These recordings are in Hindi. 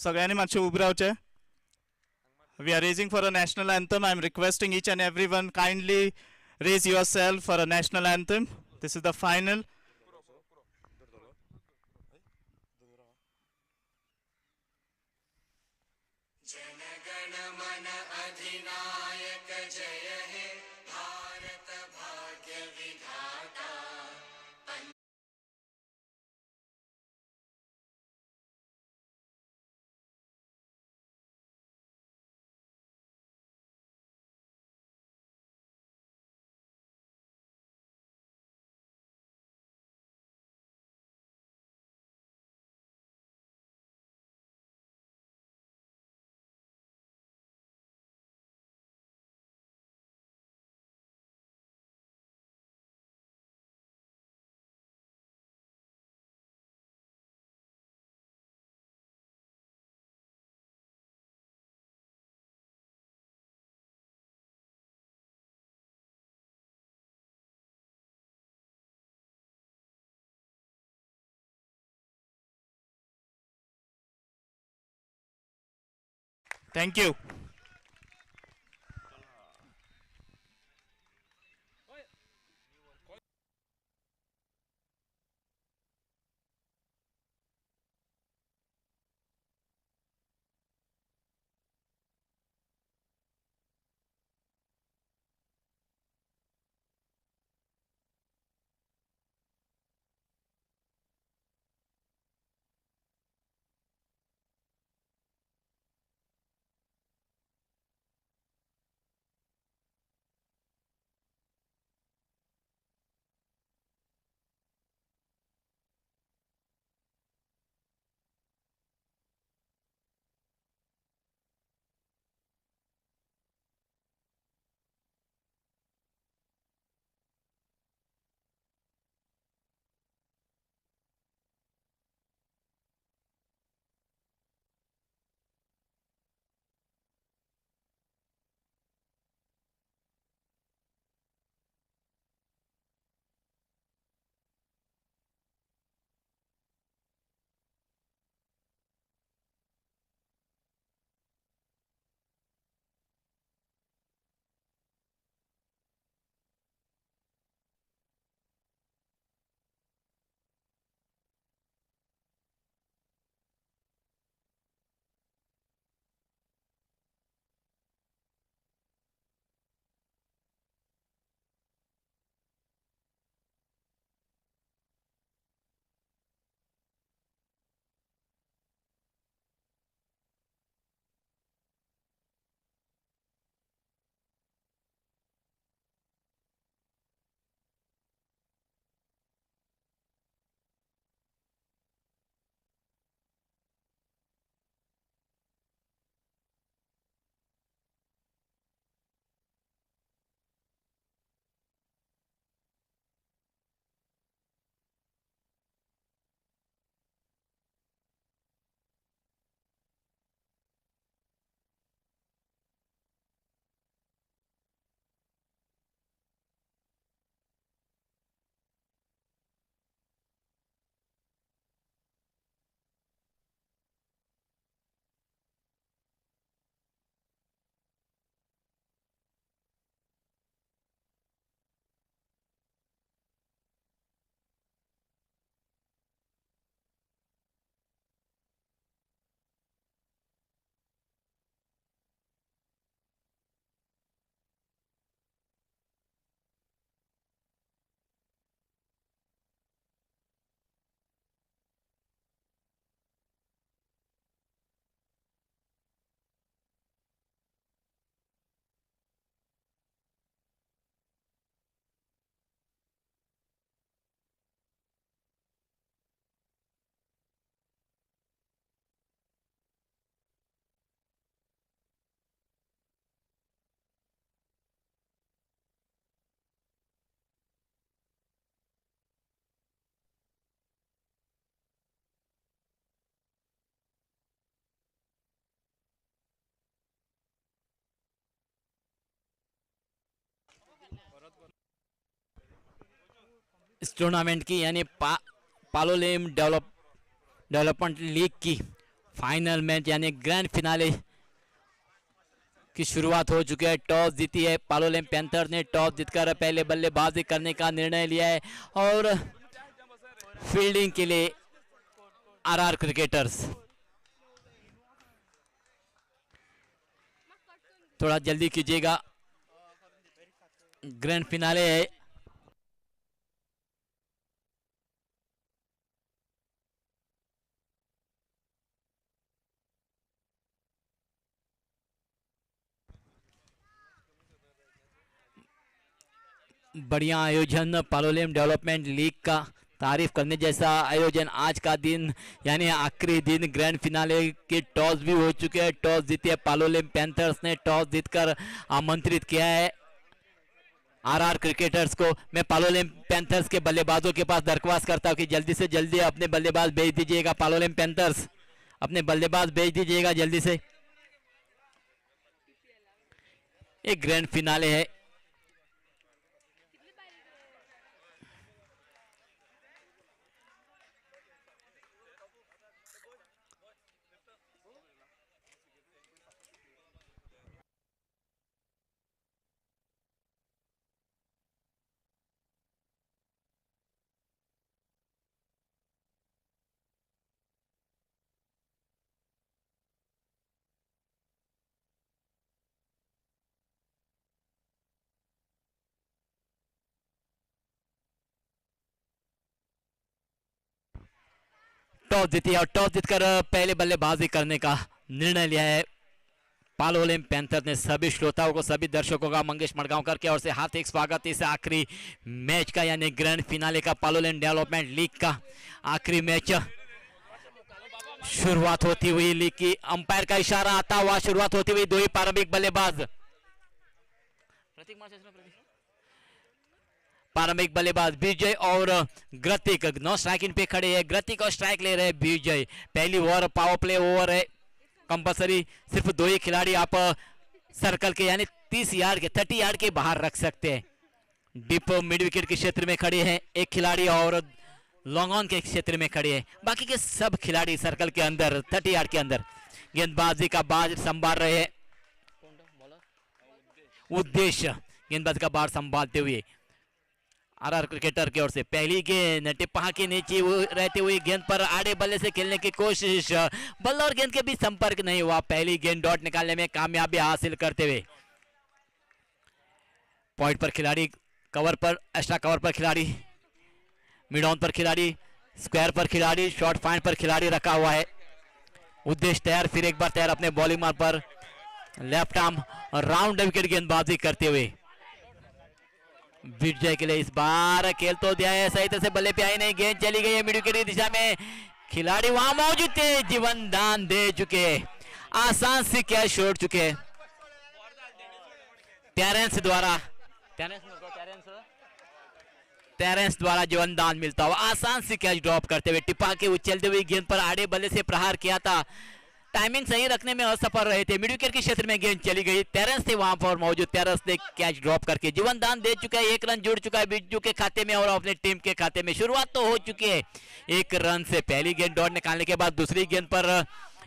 सगळ्यांनी मातशें उबे रावचे. We are raising for a national anthem. I'm requesting each and everyone kindly raise yourself for a national anthem. This is the final. जनगण मन अधिनायक जय हे भारत भाग्य विधाता. Thank you. इस टूर्नामेंट की यानी पालोलेम डेवलपमेंट लीग की फाइनल मैच यानी ग्रैंड फिनाले की शुरुआत हो चुकी है। टॉस जीती है पालोलेम पैंथर ने। टॉस जीतकर पहले बल्लेबाजी करने का निर्णय लिया है और फील्डिंग के लिए आरआर क्रिकेटर्स। थोड़ा जल्दी कीजिएगा, ग्रैंड फिनाले है। बढ़िया आयोजन पालोलेम डेवलपमेंट लीग का, तारीफ करने जैसा आयोजन। आज का दिन यानी आखिरी दिन ग्रैंड फिनाले के टॉस भी हो चुके हैं। टॉस जीती है पालोलेम पैंथर्स ने। टॉस जीतकर आमंत्रित किया है आरआर क्रिकेटर्स को। मैं पालोलेम पैंथर्स के बल्लेबाजों के पास दरख्वास्त करता हूं कि जल्दी से जल्दी अपने बल्लेबाज भेज दीजिएगा। पालोलेम पैंथर्स अपने बल्लेबाज भेज दीजिएगा जल्दी से। एक ग्रैंड फिनाले है। टॉस जीती है और टॉस जीतकर पहले बल्लेबाजी करने का निर्णय लिया है पालोलेम पैंथर ने। सभी श्रोताओं को, सभी दर्शकों का मंगेश मडगांवकर की ओर से हार्दिक स्वागत इस आखिरी मैच का यानी ग्रैंड फिनाले का। पालोलेम डेवलपमेंट लीग का आखिरी मैच शुरुआत होती हुई लीग की अंपायर का इशारा आता हुआ शुरुआत होती हुई। दो ही प्रारंभिक बल्लेबाज, प्रारंभिक बल्लेबाज विजय और ग्रतिक नो स्ट्राइकिंग पे खड़े हैं। ग्रतिक और स्ट्राइक ले रहे हैं विजय। पहली ओवर पावर प्ले ओवर है, कंपलसरी सिर्फ दो ही खिलाड़ी आप सर्कल के यानी 30 यार्ड के 30 यार्ड के बाहर रख सकते हैं। डीप मिड विकेट के क्षेत्र में खड़े हैं एक खिलाड़ी और लॉन्ग ऑन के क्षेत्र में खड़े हैं। बाकी के सब खिलाड़ी सर्कल के अंदर 30 यार्ड के अंदर गेंदबाजी का बाज संभाल रहे हैं। उद्देश्य गेंदबाजी का बार संभालते हुए आरआर क्रिकेटर की ओर से पहली गेंद टिप्पा के नीचे रहते हुए गेंद पर आड़े बल्ले से खेलने की कोशिश। बल्ला और गेंद के बीच संपर्क नहीं हुआ। पहली गेंद डॉट निकालने में कामयाबी हासिल करते हुए पॉइंट पर खिलाड़ी, कवर पर, एक्स्ट्रा कवर पर खिलाड़ी, मिड ऑन पर खिलाड़ी, स्क्वायर पर खिलाड़ी, शॉर्ट पॉइंट पर खिलाड़ी रखा हुआ है। उद्देश्य तैयार, फिर एक बार तैयार अपने बॉलिंग मार पर लेफ्ट आर्म राउंड विकेट गेंदबाजी करते हुए विजय के लिए इस बार खेल तो दिया है, सही तरह से बल्ले पे आई नहीं, गेंद चली गई है मिड विकेट की दिशा में। खिलाड़ी वहां मौजूद थे, जीवन दान दे चुके, आसान से कैच छोड़ चुके। टेरेंस द्वारा जीवन दान मिलता हुआ आसान से कैच ड्रॉप करते हुए टिपा के उछलते हुए गेंद पर आड़े बल्ले से प्रहार किया था। टाइमिंग सही रखने में असफल रहे थे। मिड विकेट के क्षेत्र में गेंद चली गई। टेरेंस थे वहां पर मौजूद। टेरेंस ने कैच ड्रॉप करके जीवन दान दे चुका है। एक रन जुड़ चुका है बिरजू के खाते में और अपने टीम के खाते में। शुरुआत तो हो चुकी है एक रन से। पहली गेंद डॉट निकालने के बाद दूसरी गेंद पर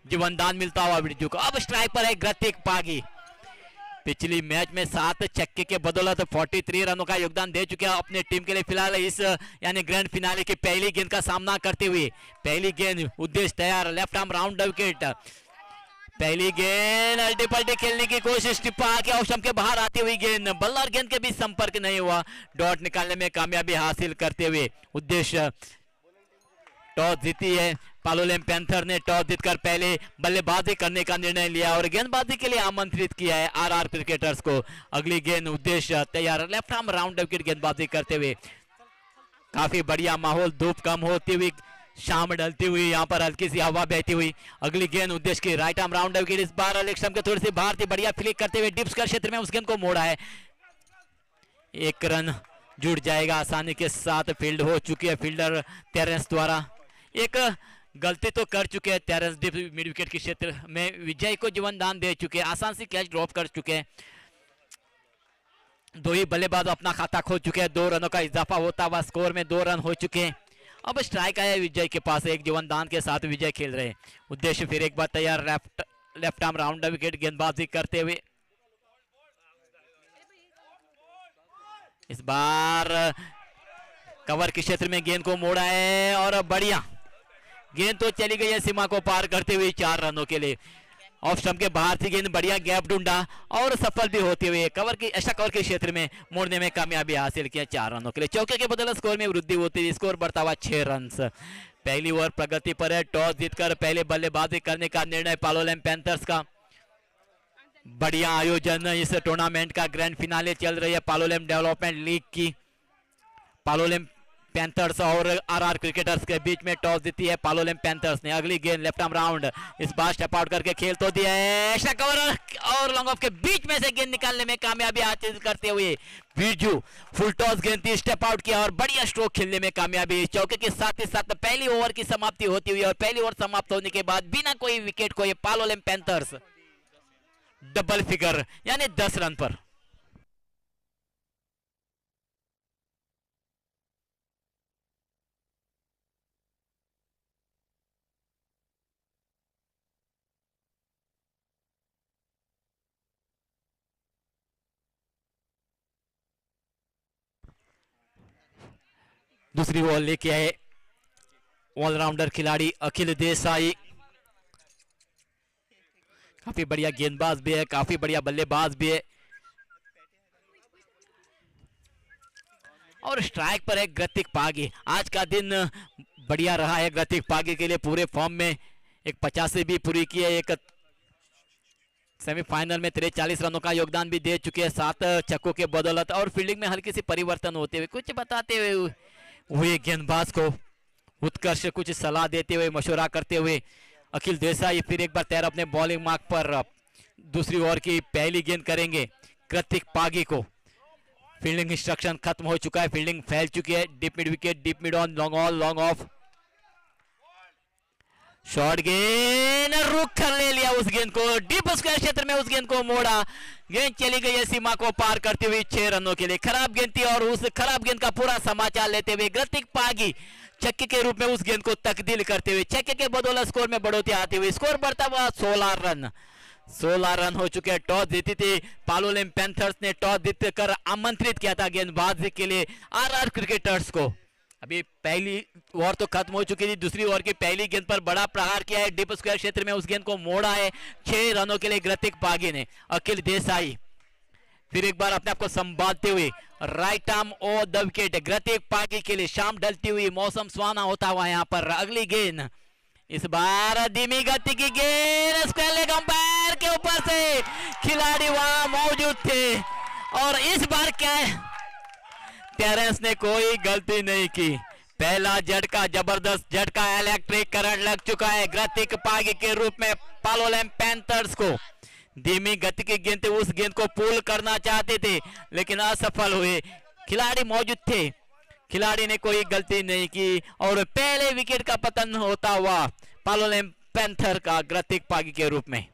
जीवन दान मिलता हुआ बिरजू को। अब स्ट्राइक पर है ग्रतिक पागी। पिछली मैच में 7 छक्के के बदौलत 43 रनों का योगदान दे चुके हैं अपने टीम के लिए। फिलहाल इस यानी ग्रैंड फिनाले की पहली गेंद का सामना करते हुए पहली गेंद उद्देश्य तैयार, लेफ्ट आर्म राउंड विकेट। पहली गेंद अल्टी पल्टी खेलने की कोशिश, टिप्पा के ऑफ स्टंप के बाहर आती हुई गेंद, बल्ला और गेंद के बीच संपर्क नहीं हुआ। डॉट निकालने में कामयाबी हासिल करते हुए उद्देश्य टॉस जीती है पालोलेम पैंथर ने। टॉस जीतकर पहले बल्लेबाजी करने का निर्णय लिया और गेंदबाजी के लिए आमंत्रित किया है आरआर क्रिकेटर्स को। अगली गेंद उद्देश्य तैयार, लेफ्ट आर्म राउंड विकेट गेंदबाजी करते हुए। काफी बढ़िया माहौल, धूप कम होती हुई, शाम ढलती हुई, यहाँ पर हल्की सी हवा बहती हुई। अगली गेंद उद्देश्य की राइट आर्म राउंड विकेट। इस बार लेग स्टंप के थोड़ी सी बाहर थी, बढ़िया फ्लिक करते हुए डिप्स का क्षेत्र में उस गेंद को मोड़ा है। एक रन जुड़ जाएगा आसानी के साथ। फील्ड हो चुकी है फील्डर टेरेंस द्वारा। एक गलती तो कर चुके हैं टेरेंस, डिप मिड विकेट के क्षेत्र में विजय को जीवन दान दे चुके हैं, आसान से कैच ड्रॉप कर चुके हैं। दो ही बल्लेबाज अपना खाता खोल चुके हैं। 2 रनों का इजाफा होता हुआ स्कोर में 2 रन हो चुके हैं। अब स्ट्राइक आया विजय के पास, एक जीवनदान के साथ विजय खेल रहे हैं। उद्देश्य फिर एक बार तैयार, लेफ्ट आर्म राउंड विकेट गेंदबाजी करते हुए। इस बार कवर के क्षेत्र में गेंद को मोड़ा है और बढ़िया गेंद तो चली गई है सीमा को पार करते हुए 4 रनों के लिए। ऑफ स्टंप के बाहर से गेंद बढ़िया गैप ढूंढा और सफल भी होते हुए कवर की ऐसा कवर के क्षेत्र में मोड़ने में कामयाबी हासिल किया 4 रनों के लिए। चौके के बदले स्कोर में वृद्धि होती हुई स्कोर बढ़ता हुआ 6 रन। पहली ओवर प्रगति पर है। टॉस जीतकर पहले बल्लेबाजी करने का निर्णय पालोलेम पैंथर्स का। बढ़िया आयोजन इस टूर्नामेंट का, ग्रैंड फिनाले चल रही है पालोलेम डेवलपमेंट लीग की। पालोलेम पैंथर्स और आरआर क्रिकेटर्स के बीच में टॉस जीती है पालोलेम पैंथर्स ने। अगली गेंद लेफ्ट आर्म राउंड, इस बार स्टेप आउट करके खेल तो दिया है। ऐसा कवर और लॉन्ग ऑफ के बीच में से गेंद निकालने में कामयाबी हासिल करते हुए बीरजू फुल टॉस गेंद थी, स्टेप आउट किया और बढ़िया स्ट्रोक खेलने में कामयाबी। चौके के साथ ही साथ पहली ओवर की समाप्ति होती हुई और पहली ओवर समाप्त होने के बाद बिना कोई विकेट को ये पालोलेम पैंथर्स डबल फिगर यानी 10 रन पर। दूसरी बॉल लेके आए ऑलराउंडर खिलाड़ी अखिल देसाई। काफी बढ़िया गेंदबाज भी है, काफी बढ़िया बल्लेबाज भी है। और स्ट्राइक पर है ग्रतिक पागी। आज का दिन बढ़िया रहा है ग्रतिक पागी के लिए, पूरे फॉर्म में एक 50 भी पूरी की है, एक सेमीफाइनल में 43 रनों का योगदान भी दे चुके हैं 7 छक्कों के बदौलत। और फील्डिंग में हल्की सी परिवर्तन होते हुए, कुछ बताते हुए गेंदबाज को उत्कर्ष कुछ सलाह देते हुए, मशवरा करते हुए अखिल देसाई फिर एक बार तैयार अपने बॉलिंग मार्क पर। दूसरी ओवर की पहली गेंद करेंगे कृतिक पागी को। फील्डिंग इंस्ट्रक्शन खत्म हो चुका है, फील्डिंग फैल चुकी है। Deep mid wicket, deep mid on, long on, long off. Short गेंद रुक कर ले लिया उस गेंद को, डीप स्क्वायर क्षेत्र में उस गेंद को मोड़ा। गेंद चली गई है सीमा को पार करते हुए 6 रनों के लिए। खराब गेंद थी और उस खराब गेंद का पूरा समाचार लेते हुए कृतिक पागी छक्के के रूप में उस गेंद को तब्दील करते हुए छक्के के बदौलत स्कोर में बढ़ोतरी आती हुई स्कोर बढ़ता हुआ 16 रन। 16 रन हो चुके हैं। टॉस जीती थी पालोलेम पैंथर्स ने, टॉस जीतकर आमंत्रित किया था गेंदबाजी के लिए आरआर क्रिकेटर्स को। अभी पहली ओवर तो खत्म हो चुकी थी, दूसरी ओवर की पहली गेंद पर बड़ा प्रहार किया है, डीप स्क्वायर क्षेत्र में उस गेंद को मोड़ा है 6 रनों के लिए कृतिक पागी ने। अखिल देसाई फिर एक बार अपने आप को संभालते हुए राइट आर्म और द विकेट कृतिक पागी के लिए। शाम ढलती हुई, मौसम सुहाना होता हुआ यहाँ पर। अगली गेंद इस बार धीमी गति की गेंद, स्क्वायर लेग अंपायर के ऊपर से खिलाड़ी वहां मौजूद थे और इस बार क्या है, टेरेंस ने कोई गलती नहीं की। पहला झटका, जबरदस्त झटका, इलेक्ट्रिक करंट लग चुका है कृतिक पागी के रूप में पालोलेम पैंथर्स को। धीमी गति की गेंद, उस गेंद को पुल करना चाहते थे लेकिन असफल हुए। खिलाड़ी मौजूद थे, खिलाड़ी ने कोई गलती नहीं की और पहले विकेट का पतन होता हुआ पालोलेम पैंथर का कृतिक पागी के रूप में।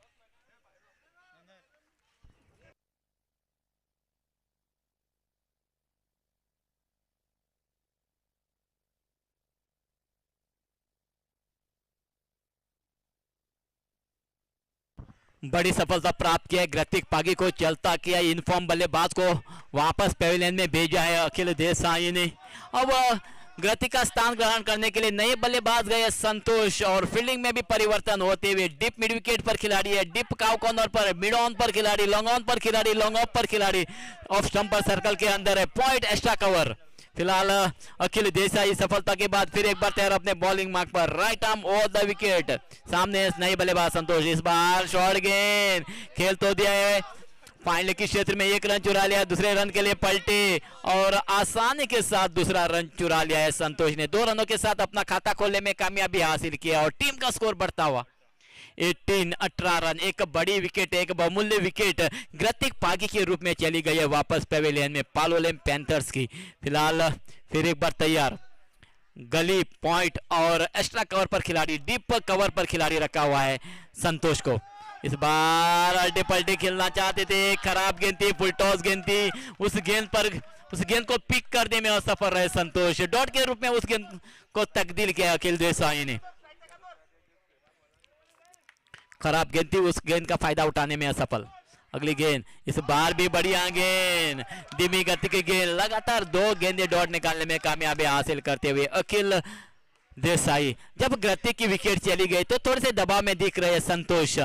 बड़ी सफलता प्राप्त किया है कृतिक पागी को, चलता किया इनफॉर्म बल्लेबाज को वापस पेविलियन में भेजा है अखिल देसाई ने। अब कृतिक का स्थान ग्रहण करने के लिए नए बल्लेबाज गए संतोष और फील्डिंग में भी परिवर्तन होते हुए डीप मिड विकेट पर खिलाड़ी है, डीप काउ कॉर्नर पर, मिड ऑन पर खिलाड़ी, लॉन्ग ऑन पर खिलाड़ी, लॉन्ग ऑफ पर खिलाड़ी, ऑफ स्टंप पर सर्कल के अंदर है, पॉइंट एक्स्ट्रा कवर। फिलहाल अखिल देसाई सफलता के बाद फिर एक बार तैयार अपने बॉलिंग मार्क पर, right arm over the wicket. सामने नए बल्लेबाज संतोष, इस बार शॉर्ट गेंद खेल तो दिया है, फाइनल के क्षेत्र में 1 रन चुरा लिया, दूसरे रन के लिए पलटे और आसानी के साथ दूसरा रन चुरा लिया है संतोष ने। 2 रनों के साथ अपना खाता खोलने में कामयाबी हासिल किया और टीम का स्कोर बढ़ता हुआ 18 रन। एक बड़ी विकेट, एक बहुमूल्य विकेट कृतिक पागी के रूप में चली गई है वापस पेविलियन में पालोलेम पैंथर्स की। फिलहाल फिर एक बार तैयार, गली, पॉइंट और एक्स्ट्रा कवर पर खिलाड़ी, डीप कवर पर खिलाड़ी रखा हुआ है संतोष को। इस बार अल्टे पल्टे खेलना चाहते थे, खराब गेंद थी, फुल टॉस गेंद थी। उस गेंद को पिक करने में असफल रहे संतोष। डॉट के रूप में उस गेंद को तब्दील किया अखिल देसाई ने। खराब गेंद थी, उस गेंद का फायदा उठाने में असफल। अगली गेंद इस बार भी बढ़िया गेंद, धीमी गति की गेंद, लगातार 2 गेंदें डॉट निकालने में कामयाबी हासिल करते हुए अखिल देसाई। जब गति की विकेट चली गई तो थोड़े से दबाव में दिख रहे संतोष।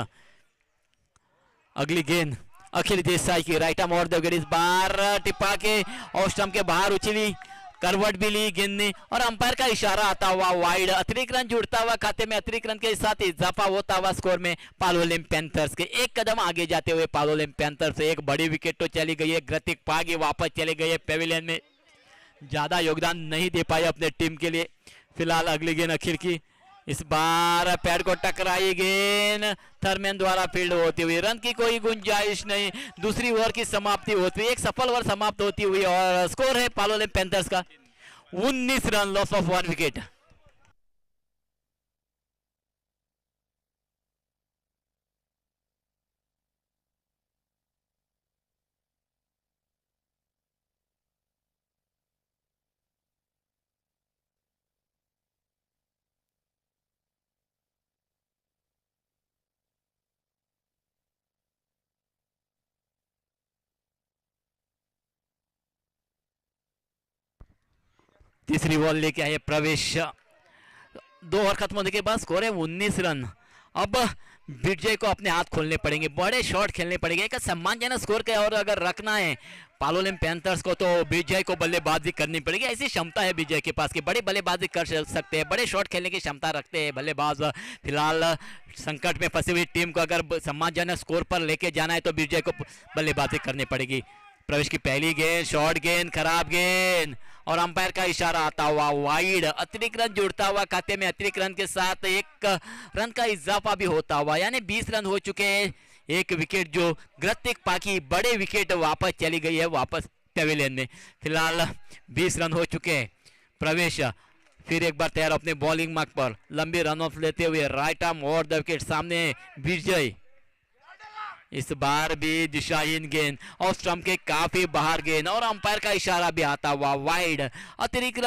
अगली गेंद अखिल देसाई की, right arm over the wicket, इस बार टिप्पा के और स्टंप के बाहर उछली, करवट भी ली गेंद ने और अंपायर का इशारा आता हुआ वाइड। अतिरिक्त रन जुड़ता हुआ खाते में, अतिरिक्त रन के साथ इजाफा होता हुआ स्कोर में पालोलेम पैंथर्स के एक कदम आगे जाते हुए पालोलेम पैंथर्स से एक बड़ी विकेट तो चली गई है। कृतिक पागी वापस चले गए पेविलियन में, ज्यादा योगदान नहीं दे पाए अपने टीम के लिए। फिलहाल अगली गेंद अखिल की, इस बार पैड को टकराई गेंद, थर्मैन द्वारा फील्ड होती हुई, रन की कोई गुंजाइश नहीं। दूसरी ओवर की समाप्ति होती हुई, एक सफल ओवर समाप्त होती हुई और स्कोर है पालोलेम पैंथर्स का 19 रन, लॉस ऑफ 1 विकेट। तीसरी बॉल लेके आए प्रवेश। 2 ओवर खत्म होने के बाद स्कोर है 19 रन। अब विजय को अपने हाथ खोलने पड़ेंगे, बड़े शॉट खेलने पड़ेंगे, एक सम्मानजनक स्कोर के और अगर रखना है पालोलेम पैंथर्स को तो विजय को बल्लेबाजी करनी पड़ेगी। ऐसी क्षमता है विजय के पास कि बड़ी बल्लेबाजी कर सकते हैं, बड़े शॉट खेलने की क्षमता रखते हैं बल्लेबाज। फिलहाल संकट में फंसी हुई टीम को अगर सम्मानजनक स्कोर पर लेके जाना है तो विजय को बल्लेबाजी करनी पड़ेगी। प्रवेश की पहली गेंद, शॉर्ट गेंद, खराब गेंद और अंपायर का इशारा आता हुआ वाइड। अतिरिक्त रन जुड़ता हुआ खाते में, अतिरिक्त रन के साथ 1 रन का इजाफा भी होता हुआ, यानी 20 रन हो चुके हैं। एक विकेट जो कृतिक पाकी, बड़े विकेट वापस चली गई है वापस पेविलियन में। फिलहाल 20 रन हो चुके हैं। प्रवेश फिर एक बार तैयार अपने बॉलिंग मार्क पर, लंबी रन ऑफ लेते हुए right arm over the wicket, सामने विजय। इस बार भी दिशाहीन गेंद और स्टंप के काफी बाहर गेंद और अंपायर का इशारा भी आता हुआ वाइड। अतिरिक्त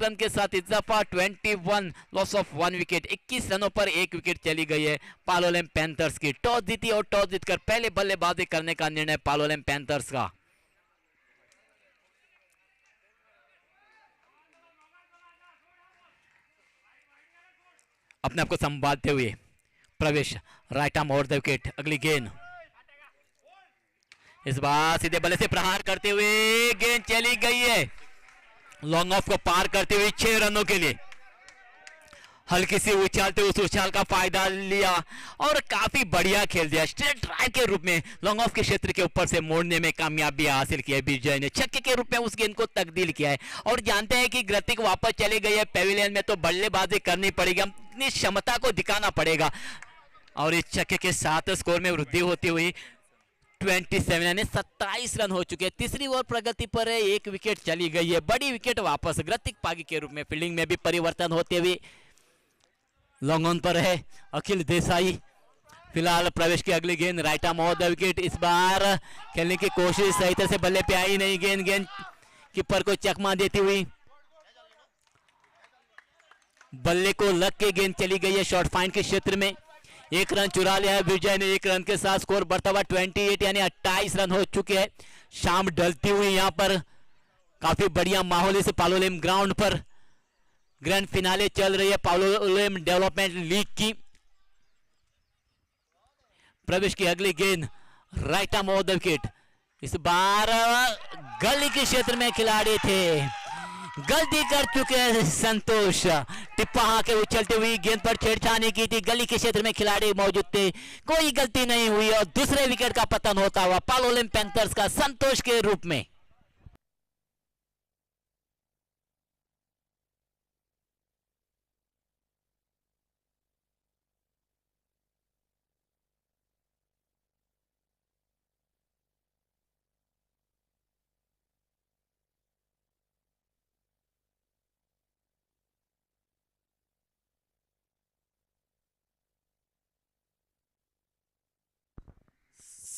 रन के साथ इजाफा 21, लॉस ऑफ 1 विकेट। 21 रनों पर 1 विकेट चली गई है पालोलेम पैंथर्स की। टॉस जीती और टॉस जीतकर पहले बल्लेबाजी करने का निर्णय पालोलेम पैंथर्स का। अपने आप को संभालते हुए प्रवेश, right arm over the wicket. अगली गेंद इस बार सीधे बल्ले से प्रहार करते हुए गेंद चली गई है लॉन्ग ऑफ को पार करते हुए 6 रनों के लिए। हल्की सी उछालते उस उछाल का फायदा लिया और काफी बढ़िया खेल दिया। स्ट्रेट ड्राइव के रूप में लॉन्ग ऑफ के क्षेत्र के ऊपर से मोड़ने में कामयाबी हासिल की है विजय ने। छक्के के रूप में उस गेंद को तब्दील किया है और जानते हैं कि कृतिक वापस चली गई है पेविलियन में तो बल्लेबाजी करनी पड़ेगी, अपनी क्षमता को दिखाना पड़ेगा। और इस छक्के के साथ स्कोर में वृद्धि होती हुई 27 यानी 27 रन हो चुके हैं। तीसरी ओवर प्रगति पर है, 1 विकेट चली गई है। बड़ी विकेट वापस कृतिक पागी के रूप में। फील्डिंग में भी परिवर्तन होते हुए लॉन्ग ऑन पर है अखिल देसाई। फिलहाल प्रवेश की अगली गेंद, right arm over the wicket. इस बार खेलने की कोशिश सही तरह से बल्ले पे आई नहीं गेंद कीपर को चकमा देती हुई बल्ले को लग के गेंद चली गई है शॉर्ट फाइन के क्षेत्र में। 1 रन चुरा लिया है विजय ने। 1 रन के साथ स्कोर बढ़ता हुआ 28 यानी 28 रन हो चुके हैं। शाम ढलती हुई यहाँ पर काफी बढ़िया माहौल इस पालोलेम ग्राउंड पर। ग्रैंड फिनाले चल रही है पालोलेम डेवलपमेंट लीग की। प्रवेश की अगली गेंद, right arm over the wicket. इस बार गली के क्षेत्र में खिलाड़ी थे, गलती कर चुके हैं संतोष। टिप्पा के उछलते हुई गेंद पर छेड़छाड़ी की थी, गली के क्षेत्र में खिलाड़ी मौजूद थे, कोई गलती नहीं हुई और दूसरे विकेट का पतन होता हुआ पालोलेम पैंथर्स का संतोष के रूप में।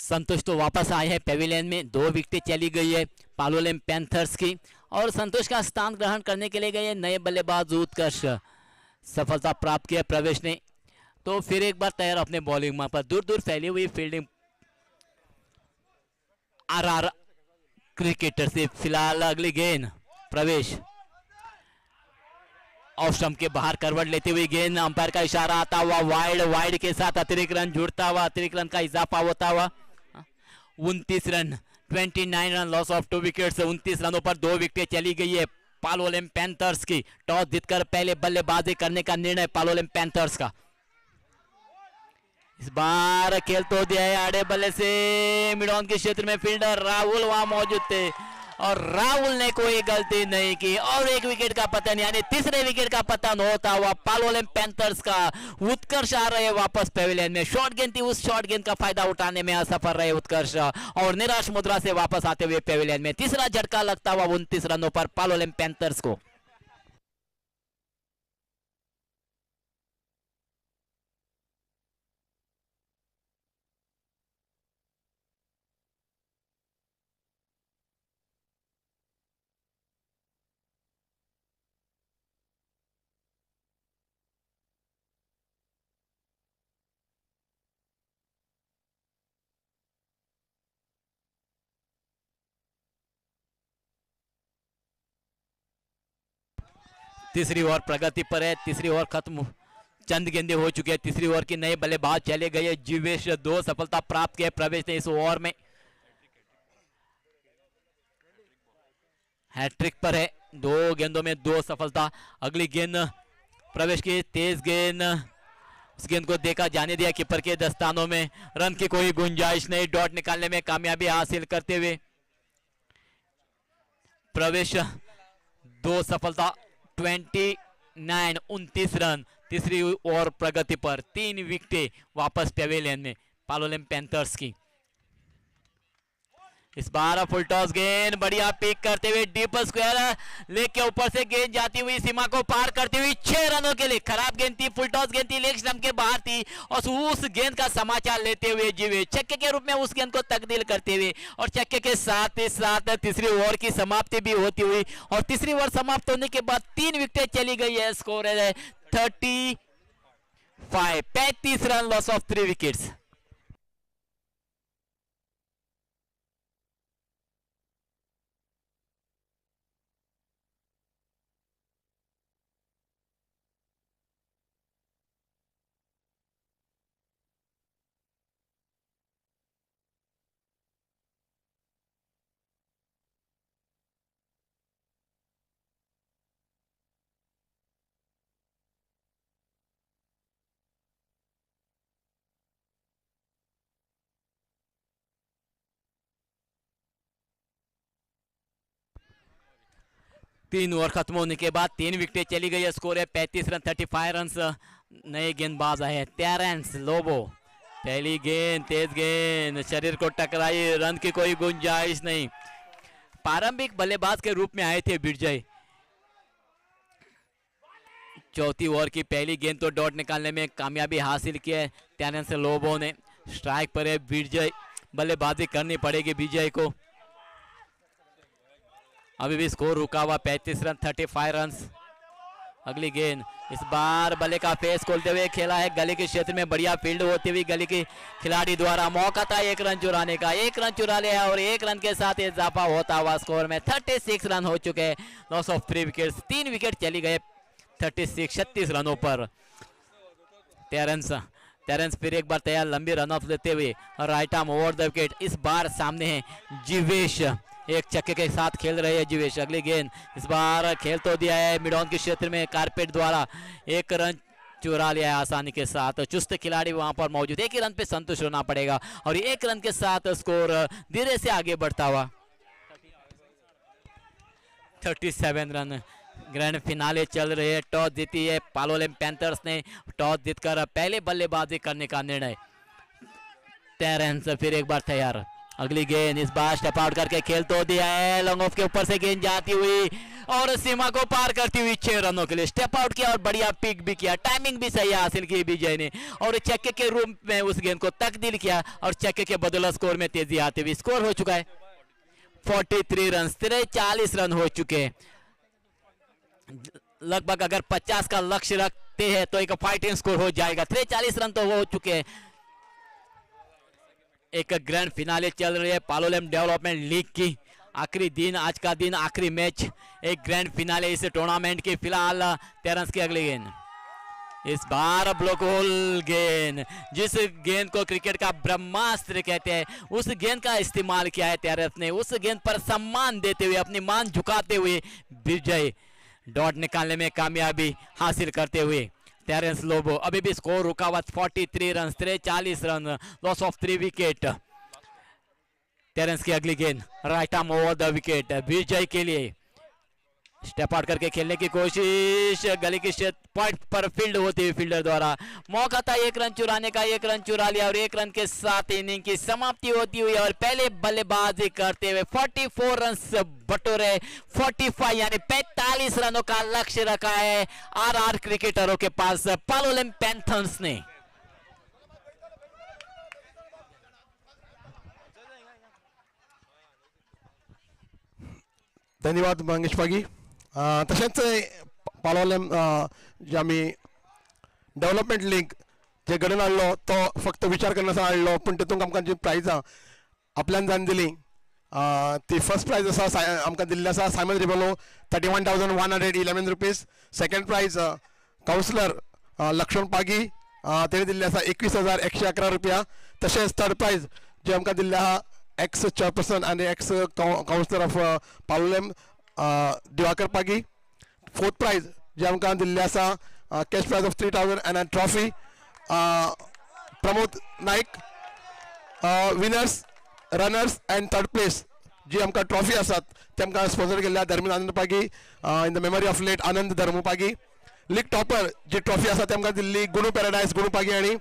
संतोष तो वापस आए हैं पेविलियन में, 2 विकेटें चली गई है पालोलेम पैंथर्स की, और संतोष का स्थान ग्रहण करने के लिए गए नए बल्लेबाज उत्कर्ष। सफलता प्राप्त किया प्रवेश ने, तो फिर एक बार तैयार अपने बॉलिंग में पर दूर दूर फैली हुई फील्डिंग आरआर क्रिकेटर से। फिलहाल अगली गेंद प्रवेश ऑफ स्टंप के बाहर करवट लेते हुए गेंद, अंपायर का इशारा आता हुआ वाइड, वाइड के साथ अतिरिक्त रन जुड़ता हुआ, अतिरिक्त रन का इजाफा होता हुआ। 29 run, 29 run, loss of 2 wickets. 29 रनों पर 2 विकेटें चली गई है पालोलेम पैंथर्स की। टॉस जीतकर पहले बल्लेबाजी करने का निर्णय पालोलेम पैंथर्स का। इस बार खेल तो दिया है आड़े बल्ले से, मिड ऑन के क्षेत्र में फील्डर राहुल वहां मौजूद थे और राहुल ने कोई गलती नहीं की और 1 विकेट का पतन, यानी तीसरे विकेट का पतन होता हुआ पालोलेम पैंथर्स का। उत्कर्ष आ रहे वापस पेविलियन में, शॉर्ट गेंद थी, उस शॉर्ट गेंद का फायदा उठाने में असफल रहे उत्कर्ष और निराश मुद्रा से वापस आते हुए पेविलियन में तीसरा झटका लगता हुआ 29 रनों पर पालोलेम पैंथर्स को। तीसरी ओवर प्रगति पर है, तीसरी ओवर खत्म, चंद गेंदे हो चुके हैं। तीसरी ओवर की नए बल्लेबाज चले गए, जीवेश 2 सफलता प्राप्त किए प्रवेश ने इस ओवर में। हैट्रिक पर है, 2 गेंदों में 2 सफलता। अगली गेंद प्रवेश की तेज गेंद, उस गेंद को देखा जाने दिया कीपर के दस्तानों में, रन की कोई गुंजाइश नहीं। डॉट निकालने में कामयाबी हासिल करते हुए प्रवेश 2 सफलता, 29 रन। तीसरी ओवर प्रगति पर 3 विकेटें वापस पेविलियन में पालोलेम पैंथर्स की। इस बार फुल टॉस गेंद बढ़िया पिक करते हुए डीप स्क्वायर लेग के ऊपर से गेंद जाती हुई सीमा को पार करती हुई 6 रनों के लिए। खराब गेंद थी, फुल टॉस गेंद थी, लेग स्टंप के बाहर थी और उस गेंद का समाचार लेते हुए जीवे छक्के के रूप में उस गेंद को तब्दील करते हुए और छक्के के साथ ही साथ तीसरी ओवर की समाप्ति भी होती हुई और तीसरी ओवर समाप्त होने के बाद 3 विकेटें चली गई है। स्कोर है 35 रन, लॉस ऑफ 3 विकेट्स। तीन ओवर खत्म होने के बाद 3 विकेटें चली गई है। स्कोर है 35 रन, 35 रन। नए गेंदबाज आए हैं टेरेंस लोबो। पहली गेंद तेज गेंद शरीर को टकराई, रन की कोई गुंजाइश नहीं। प्रारंभिक बल्लेबाज के रूप में आए थे विजय। चौथी ओवर की पहली गेंद तो डॉट निकालने में कामयाबी हासिल की है टेरेंस लोबो ने। स्ट्राइक पर है विजय, बल्लेबाजी करनी पड़ेगी विजय को। अभी भी स्कोर रुका हुआ 35 रन, 35 रन। अगली गेंद इस बार बल्ले का फेस खोलते हुए खेला है गली के क्षेत्र में, बढ़िया फील्ड होती हुई गली के खिलाड़ी द्वारा। मौका था 1 रन चुराने का, 1 रन चुरा लिया और 1 रन के साथ इजाफा होता हुआ स्कोर में 36 रन हो चुके हैं। लॉस ऑफ 3 विकेट्स, 3 विकेट चली गए 36 रनों पर। टेरेंस फिर एक बार तैयार, लंबी रन ऑफ लेते हुए right arm over the wicket. इस बार सामने है जीवेश, एक छक्के के साथ खेल रहे हैं जीवेश। अगली गेंद इस बार खेल तो दिया है मिड ऑन के क्षेत्र में, कारपेट द्वारा 1 रन चुरा लिया है आसानी के साथ। चुस्त खिलाड़ी वहां पर मौजूद, 1 ही रन पे संतुष्ट होना पड़ेगा और 1 रन के साथ स्कोर धीरे से आगे बढ़ता हुआ 37 रन। ग्रैंड फिनाले चल रहे हैं, टॉस जीती है पालोलेम पैंथर्स ने। टॉस जीतकर पहले बल्लेबाजी करने का निर्णय। टेरेंस फिर एक बार तैयार, अगली गेंद इस बार स्टेप आउट करके खेल तो दिया है, लॉन्ग ऑफ के ऊपर से गेंद जाती हुई और सीमा को पार करती हुई 6 रनों के लिए स्टेप आउट किया और बढ़िया पिक भी किया, टाइमिंग भी सही हासिल की विजय ने और चक्के के रूप में उस गेंद को तब्दील किया और चक्के के बदौलत स्कोर में तेजी आते हुए स्कोर हो चुका है 43 रन, 43 रन हो चुके हैं। लगभग अगर 50 का लक्ष्य रखते हैं तो एक फाइटिंग स्कोर हो जाएगा। 43 रन तो हो चुके हैं। एक ग्रैंड फिनाले चल रही है पालोलेम डेवलपमेंट लीग की, आखिरी दिन, आज का दिन, आखिरी मैच, एक ग्रैंड फिनाले इस टूर्नामेंट की। फिलहाल टेरेंस की अगली गेंद, इस बार ब्लॉक होल गेंद, जिस गेंद को क्रिकेट का ब्रह्मास्त्र कहते हैं उस गेंद का इस्तेमाल किया है टेरेंस ने, उस गेंद पर सम्मान देते हुए, अपनी मान झुकाते हुए विजय डॉट निकालने में कामयाबी हासिल करते हुए टेरेंस लोबो। अभी भी स्कोर रुका हुआ 43 run, 43 run, loss of 3 wicket. Terence की अगली गेंद right arm over the wicket, Vijay के लिए स्टेप आउट करके खेलने की कोशिश, गली की पॉइंट पर फील्ड होती हुई फील्डर द्वारा मौका था 1 रन चुराने का, 1 रन चुरा लिया और 1 रन के साथ इनिंग की समाप्ति होती हुई और पहले बल्लेबाजी करते हुए 44 रन बटोरे 45 यानी 45 रनों का लक्ष्य रखा है आरआर क्रिकेटरों के पास पालोलेम पैंथर्स ने। धन्यवाद मंगेश पागी। तशेंच पालोलेम जे आमी डेव्हलपमेंट लीग जे घडोवन हाडलो तो फक्त विचार करनासतना हाडलो, पूण तितूंत आमकां जी प्रायजां आपल्यान जावन दिली ती फर्स्ट प्रायज आसा आमकां दिल्ली आसा Simon Rebelo 31,111 rupees, second prize councillor Laxman Pagi तेणे दिल्ली आसा 21,111 रुपया, तशेंच थर्ड प्रायज जे आमकां दिल्ली आहा एक्स चेअरपर्सन आनी ex councillor of Palolem Divakar Pagi, fourth prize जे आमकां दिल्ली आसा cash prize of 3,000 and trophy Pramod Naik, winners runners and third place जी आमकां ट्रॉफी आसात ते आमकां स्पॉन्सर केल्ल्या Dharmendra Anand Pagi in the memory of late Anand Dharma Pagi. League topper ji trophy आसा ते आमकां दिल्ली गुणू पॅराडायस गुणू पागी आनी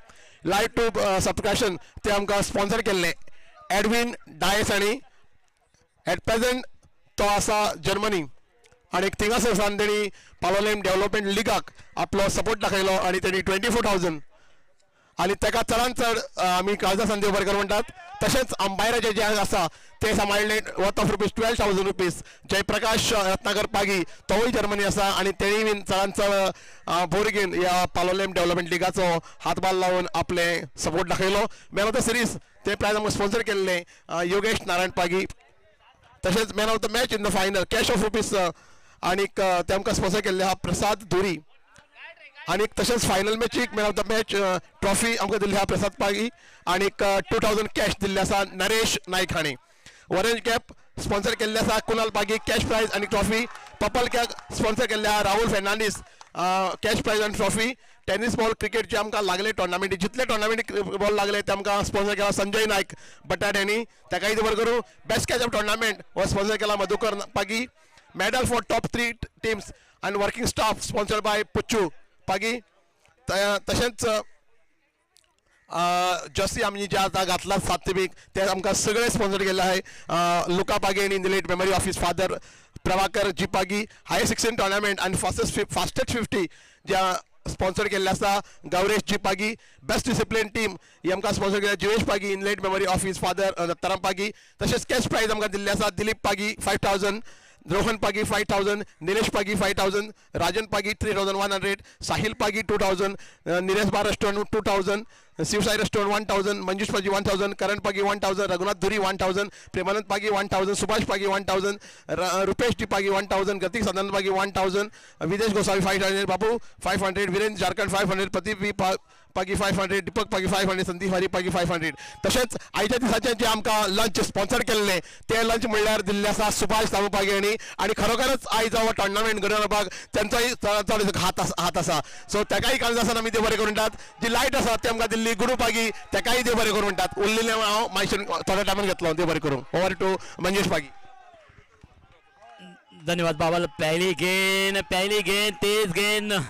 लायव ट्यूब सबस्क्रिप्शन ते आमकां स्पॉन्सर केल्ले एडविन डायस आनी एट प्रेजेंट तो आसा जर्मनी आनी थिंगासरसान तेणी पालोलेम डेव्हलपमेंट लिगाक आपलो सपोर्ट दाखयलो आनी तेणी 24,000 आनी तेका चडांत चड आमी काळजा संदेव बरेकर म्हणटात। तशेंच अंबायराचे जे आसा ते सांबाळले worth of rupees 12,000 rupees. Jayprakash Ratnakar Pagi तोवूय जर्मनी आसा आनी तेणी बीन चडांत चड बोरगेन ह्या पालोलेम डेव्हलपमेंट लिगाचो हातभार लावन आपले सपोर्ट दाखयलो। मॅन ऑफ द सिरीज ते प्रायज आमकां स्पॉन्सर केल्ले योगेश नारायण पागी। तशेंच man of the match in the final cash of rupees आनीक ते आमकां स्पॉन्सर केल्ले आहा प्रसाद धुरी आणि तसेच फायनल मॅचीक man of the match trophy आमकां दिल्ली आहा प्रसाद पागी आनीक 2,000 कॅश दिल्ले आसा नरेश नायक हांणी। ऑरेंज कॅप स्पॉन्सर केल्ले आसा कुणाल पागी कॅश प्रायज आनी ट्रॉफी। पर्पल कॅप स्पॉन्सर केल्ले आहा राहुल फेर्नांडीस कॅश प्रायज आनी ट्रॉफी। टेनिस बॉल क्रिकेट जे आमकां लागले टोर्नामेंटी जितले टोर्नामेंट बॉल लागले ते आमकां स्पॉन्सर केला संजय नायक बटाट यांनी, ताकाय बरें करूं। बेस्ट कॅच ऑफ टोर्नामेंट हो स्पॉन्सर केला Madhukar Pagi. Medal for top 3 teams आनी working staff sponsored by पुच्चू Pagi. तशेंच जर्सी आमी जे आतां घातला सात्विक ते आमकां सगळे स्पॉन्सर केल्ले आहाय Luka Pagi in the late memory of his father Prabhakar ji Pagi. Higher 16 tournament आनी फास्टेस्ट 50 ज्या स्पॉन्सर केल्ले आसा गौरेश जी पागी। बेस्ट डिसिप्लिन टीम ही आमकां स्पॉन्सर केल्या Jivesh Pagi in late memory of his father Dattaram Pagi. तशेंच कॅश प्रायज आमकां दिल्ले आसा दिलीप पागी 5,000, रोहन पागी 5,000, निलेश पागी 5,000, राजन पागी 3,100, साहिल पागी 2,000, निलेश बार रेस्टोरेंट 2,000, शिवसाई रेस्टोरेंट 1,000, मंजूष पागी 1,000, करण पागी 1,000, रघुनाथ धुरी 1,000, प्रेमानंद पागी 1,000, सुभाष पागी 1,000, रुपेश टी पागी 1,000, गतिक सदानंद पागी 1,000, विदेश गोसावी 500, बाबू 500, वीरेंद्र झारखंड 500, प्रदीप वी पागी 500, दीपक पागी 500, संदीप हरी पागी 500। तशेंच आयच्या दिसाचे जे आमकां लंच स्पॉन्सर केल्ले ते लंच म्हणल्यार दिल्ले आसा सुभाष सावू पागी आनी खरोखरच आयज हो टोर्नामेंट घडोवन हाडपाक तांचोय चड हात आसा। सो तेकाय काळजा आसा आमी देव बरें करूं म्हणटात। जी लायट आसा ते आमकां दिल्ली गुरू पागी तेकाय देव बरें करूं म्हणटात। उरलेले हांव मायशेन थोड्या टायमान घेतलो देव बरें करूं। Over to Manjesh Pagi. धन्यवाद बाबल। पहली गेंद तेज गेंद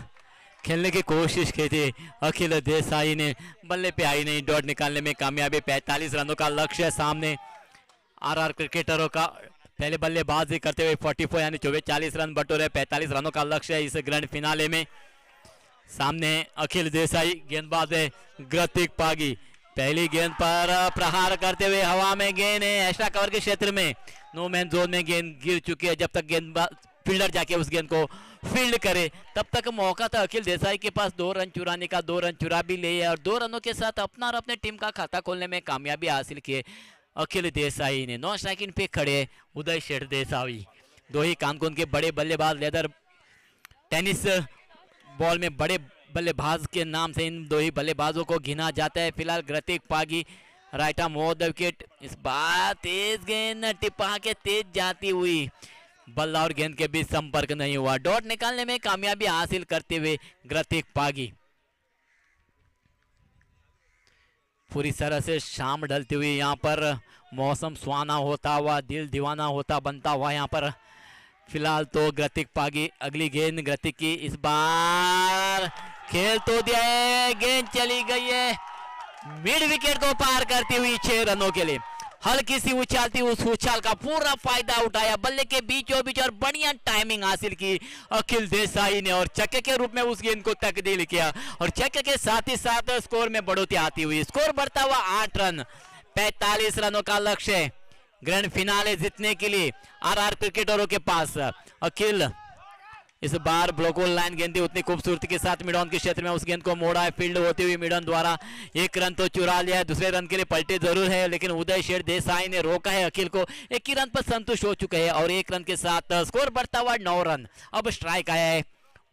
खेलने की कोशिश की थी अखिल देसाई ने, बल्ले पे आई नहीं, डॉट निकालने में कामयाबी। 45 रनों का लक्ष्य सामने। आरआर क्रिकेटरों का पहले बल्लेबाजी करते हुए 44 यानी 44 रन बटोरे। 45 रनों का लक्ष्य है इस ग्रैंड फिनाले में। सामने अखिल देसाई, गेंदबाज है ग्रतिक पागी। पहली गेंद पर प्रहार करते हुए हवा में गेंद है एक्स्ट्रा कवर के क्षेत्र में। नो मैन जोन में गेंद गिर चुकी है। जब तक गेंदबाज फील्डर जाके उस गेंद को फील्ड करे तब तक मौका था अखिल देसाई के पास 2 रन चुराने का। 2 रन चुरा भी लिए और 2 रनों के साथ अपना और अपने टीम का खाता खोलने में कामयाबी हासिल किए अखिल देसाई ने। नॉन स्ट्राइकिंग पे खड़े उदय शेठ देसाई। दो ही कानकुन के बड़े बल्लेबाज लेदर टेनिस बॉल में बड़े बल्लेबाज के नाम से इन दो ही बल्लेबाजों को गिना जाता है। फिलहाल ग्रतिक Pagi right arm over the wicket. इस बार तेज गेंद टिपा के तेज जाती हुई बल्ला और गेंद के बीच संपर्क नहीं हुआ। डॉट निकालने में कामयाबी हासिल करते हुए ग्रतिक पागी। पूरी तरह से शाम ढलती हुई यहाँ पर मौसम सुहाना होता हुआ, दिल दीवाना होता बनता हुआ यहाँ पर फिलहाल तो ग्रतिक पागी। अगली गेंद ग्रतिक की। इस बार खेल तो दिया है, गेंद चली गई है मिड विकेट को पार करती हुई 6 रनों के लिए। हल्की सी उछाल थी, उस उछाल का पूरा फायदा उठाया, बल्ले के बीचों बीच और बढ़िया टाइमिंग हासिल की अखिल देसाई ने और छक्के के रूप में उस गेंद को तकदील किया और छक्के के साथ ही साथ स्कोर में बढ़ोतरी आती हुई। स्कोर बढ़ता हुआ 8 रन। 45 रनों का लक्ष्य ग्रैंड फिनाले जीतने के लिए आरआर क्रिकेटरों के पास। अखिल इस बार ब्लॉकहोल लाइन गेंद थी, उतनी खूबसूरती के साथ मिडॉन के क्षेत्र में उस गेंद को मोड़ा है। फील्ड होती हुई मिडॉन द्वारा 1 रन तो चुरा लिया है। दूसरे रन के लिए पलटे जरूर है लेकिन उदय शेठ देसाई ने रोका है अखिल को। 1 ही रन पर संतुष्ट हो चुके हैं और 1 रन के साथ स्कोर बढ़ता हुआ 9 रन। अब स्ट्राइक आया है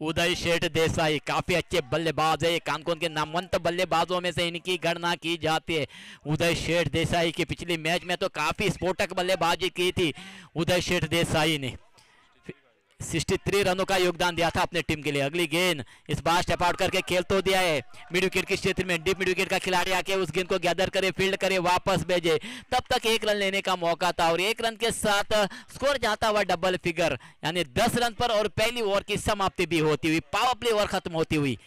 उदय शेठ देसाई। काफी अच्छे बल्लेबाज है, ये कानकोन के नामवंत बल्लेबाजों में से इनकी गणना की जाती है। उदय शेठ देसाई की पिछली मैच में तो काफी स्फोटक बल्लेबाजी की थी उदय शेठ देसाई ने। 63 रनों का योगदान दिया था अपने टीम के लिए। अगली गेंद इस बार स्टेप आउट करके खेल तो दिया है मिड विकेट के क्षेत्र में। डीप मिड विकेट का खिलाड़ी आके उस गेंद को गैदर करे, फील्ड करे, वापस भेजे। तब तक 1 रन लेने का मौका था और 1 रन के साथ स्कोर जाता हुआ डबल फिगर यानी 10 रन पर और पहली ओवर की समाप्ति भी होती हुई, पावर प्ले ओवर खत्म होती हुई।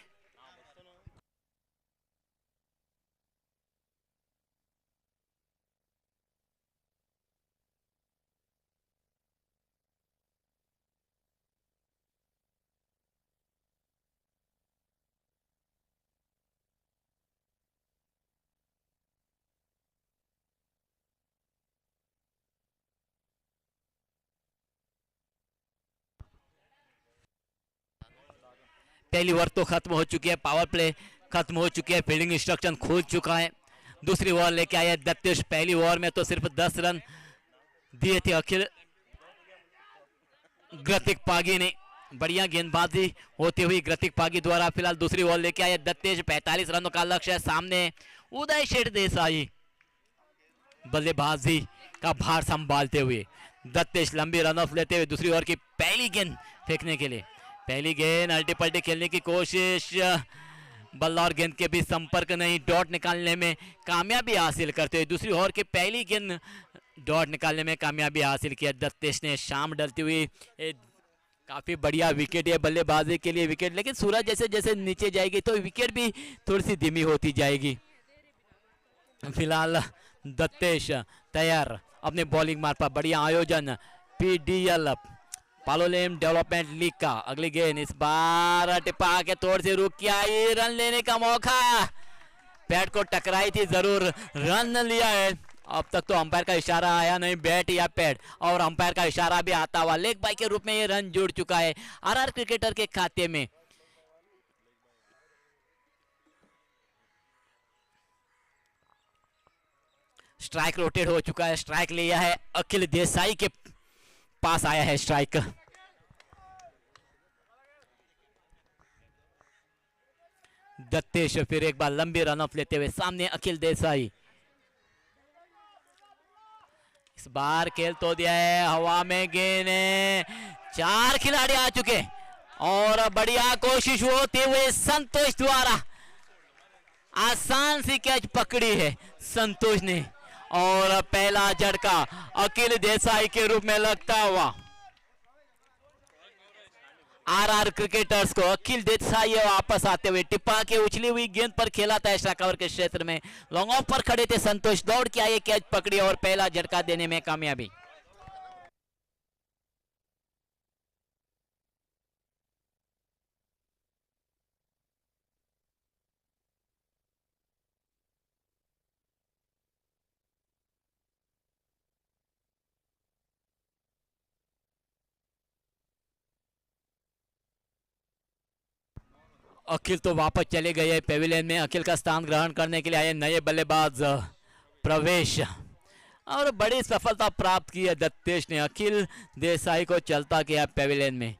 पहली ओवर तो खत्म हो चुकी है, पावर प्ले खत्म हो चुकी है, फील्डिंग इंस्ट्रक्शन खुल चुका है। दूसरी ओवर लेके आए दत्तेश। पहली ओवर में तो सिर्फ 10 रन दिए थे अखिल ग्रतिक पागी ने। बढ़िया गेंदबाजी होती हुई ग्रतिक पागी द्वारा। फिलहाल दूसरी ओवर लेके आए दत्तेश। 45 रनों का लक्ष्य है। सामने उदय शेठ देसाई बल्लेबाजी का भार संभालते हुए। दत्तेश लंबी रन ऑफ लेते हुए दूसरी ओवर की पहली गेंद फेंकने के लिए। पहली गेंद अल्टी पल्टी खेलने की कोशिश, बल्ला और गेंद के बीच संपर्क नहीं। डॉट निकालने में कामयाबी हासिल करते हुए दूसरी ओवर की पहली गेंद डॉट निकालने में कामयाबी हासिल किया दत्तेश ने। शाम डलती हुई काफी बढ़िया विकेट है बल्लेबाजी के लिए विकेट, लेकिन सूरज जैसे जैसे नीचे जाएगी तो विकेट भी थोड़ी सी धीमी होती जाएगी। फिलहाल दत्तेश तैयार अपने बॉलिंग मार्ग पर। बढ़िया आयोजन पीडीएल पालोलेम डेवलपमेंट लीग का। अगली गेंद इस बार टिपा के तोड़ से रुक किया, रन लेने का मौका। बैट को टकराई थी जरूर, रन लिया है। अब तक तो अंपायर का इशारा आया नहीं, बैट या पैड, और अंपायर का इशारा भी आता हुआ लेग बाई के रूप में ये रन जुड़ चुका है आरआर क्रिकेटर के खाते में। स्ट्राइक रोटेट हो चुका है, स्ट्राइक लिया है अखिल देसाई के पास आया है स्ट्राइक। दत्तेश फिर एक बार लंबी रन ऑफ लेते हुए सामने अखिल देसाई। इस बार खेल तो दिया है, हवा में गेंद है। 4 खिलाड़ी आ चुके और बढ़िया कोशिश होते हुए संतोष द्वारा आसान सी कैच पकड़ी है संतोष ने और पहला झटका अखिल देसाई के रूप में लगता हुआ आरआर क्रिकेटर्स को अखिल देसाई वापस आते हुए टिप्पा के उछली हुई गेंद पर खेला था एक्स्ट्रा कवर के क्षेत्र में। लॉन्ग ऑफ पर खड़े थे संतोष, दौड़ के आए, कैच पकड़ी और पहला झटका देने में कामयाबी। अखिल तो वापस चले गए पेविलियन में। अखिल का स्थान ग्रहण करने के लिए आए नए बल्लेबाज प्रवेश और बड़ी सफलता प्राप्त की है दत्तेश ने। अखिल देसाई को चलता किया पेविलियन में।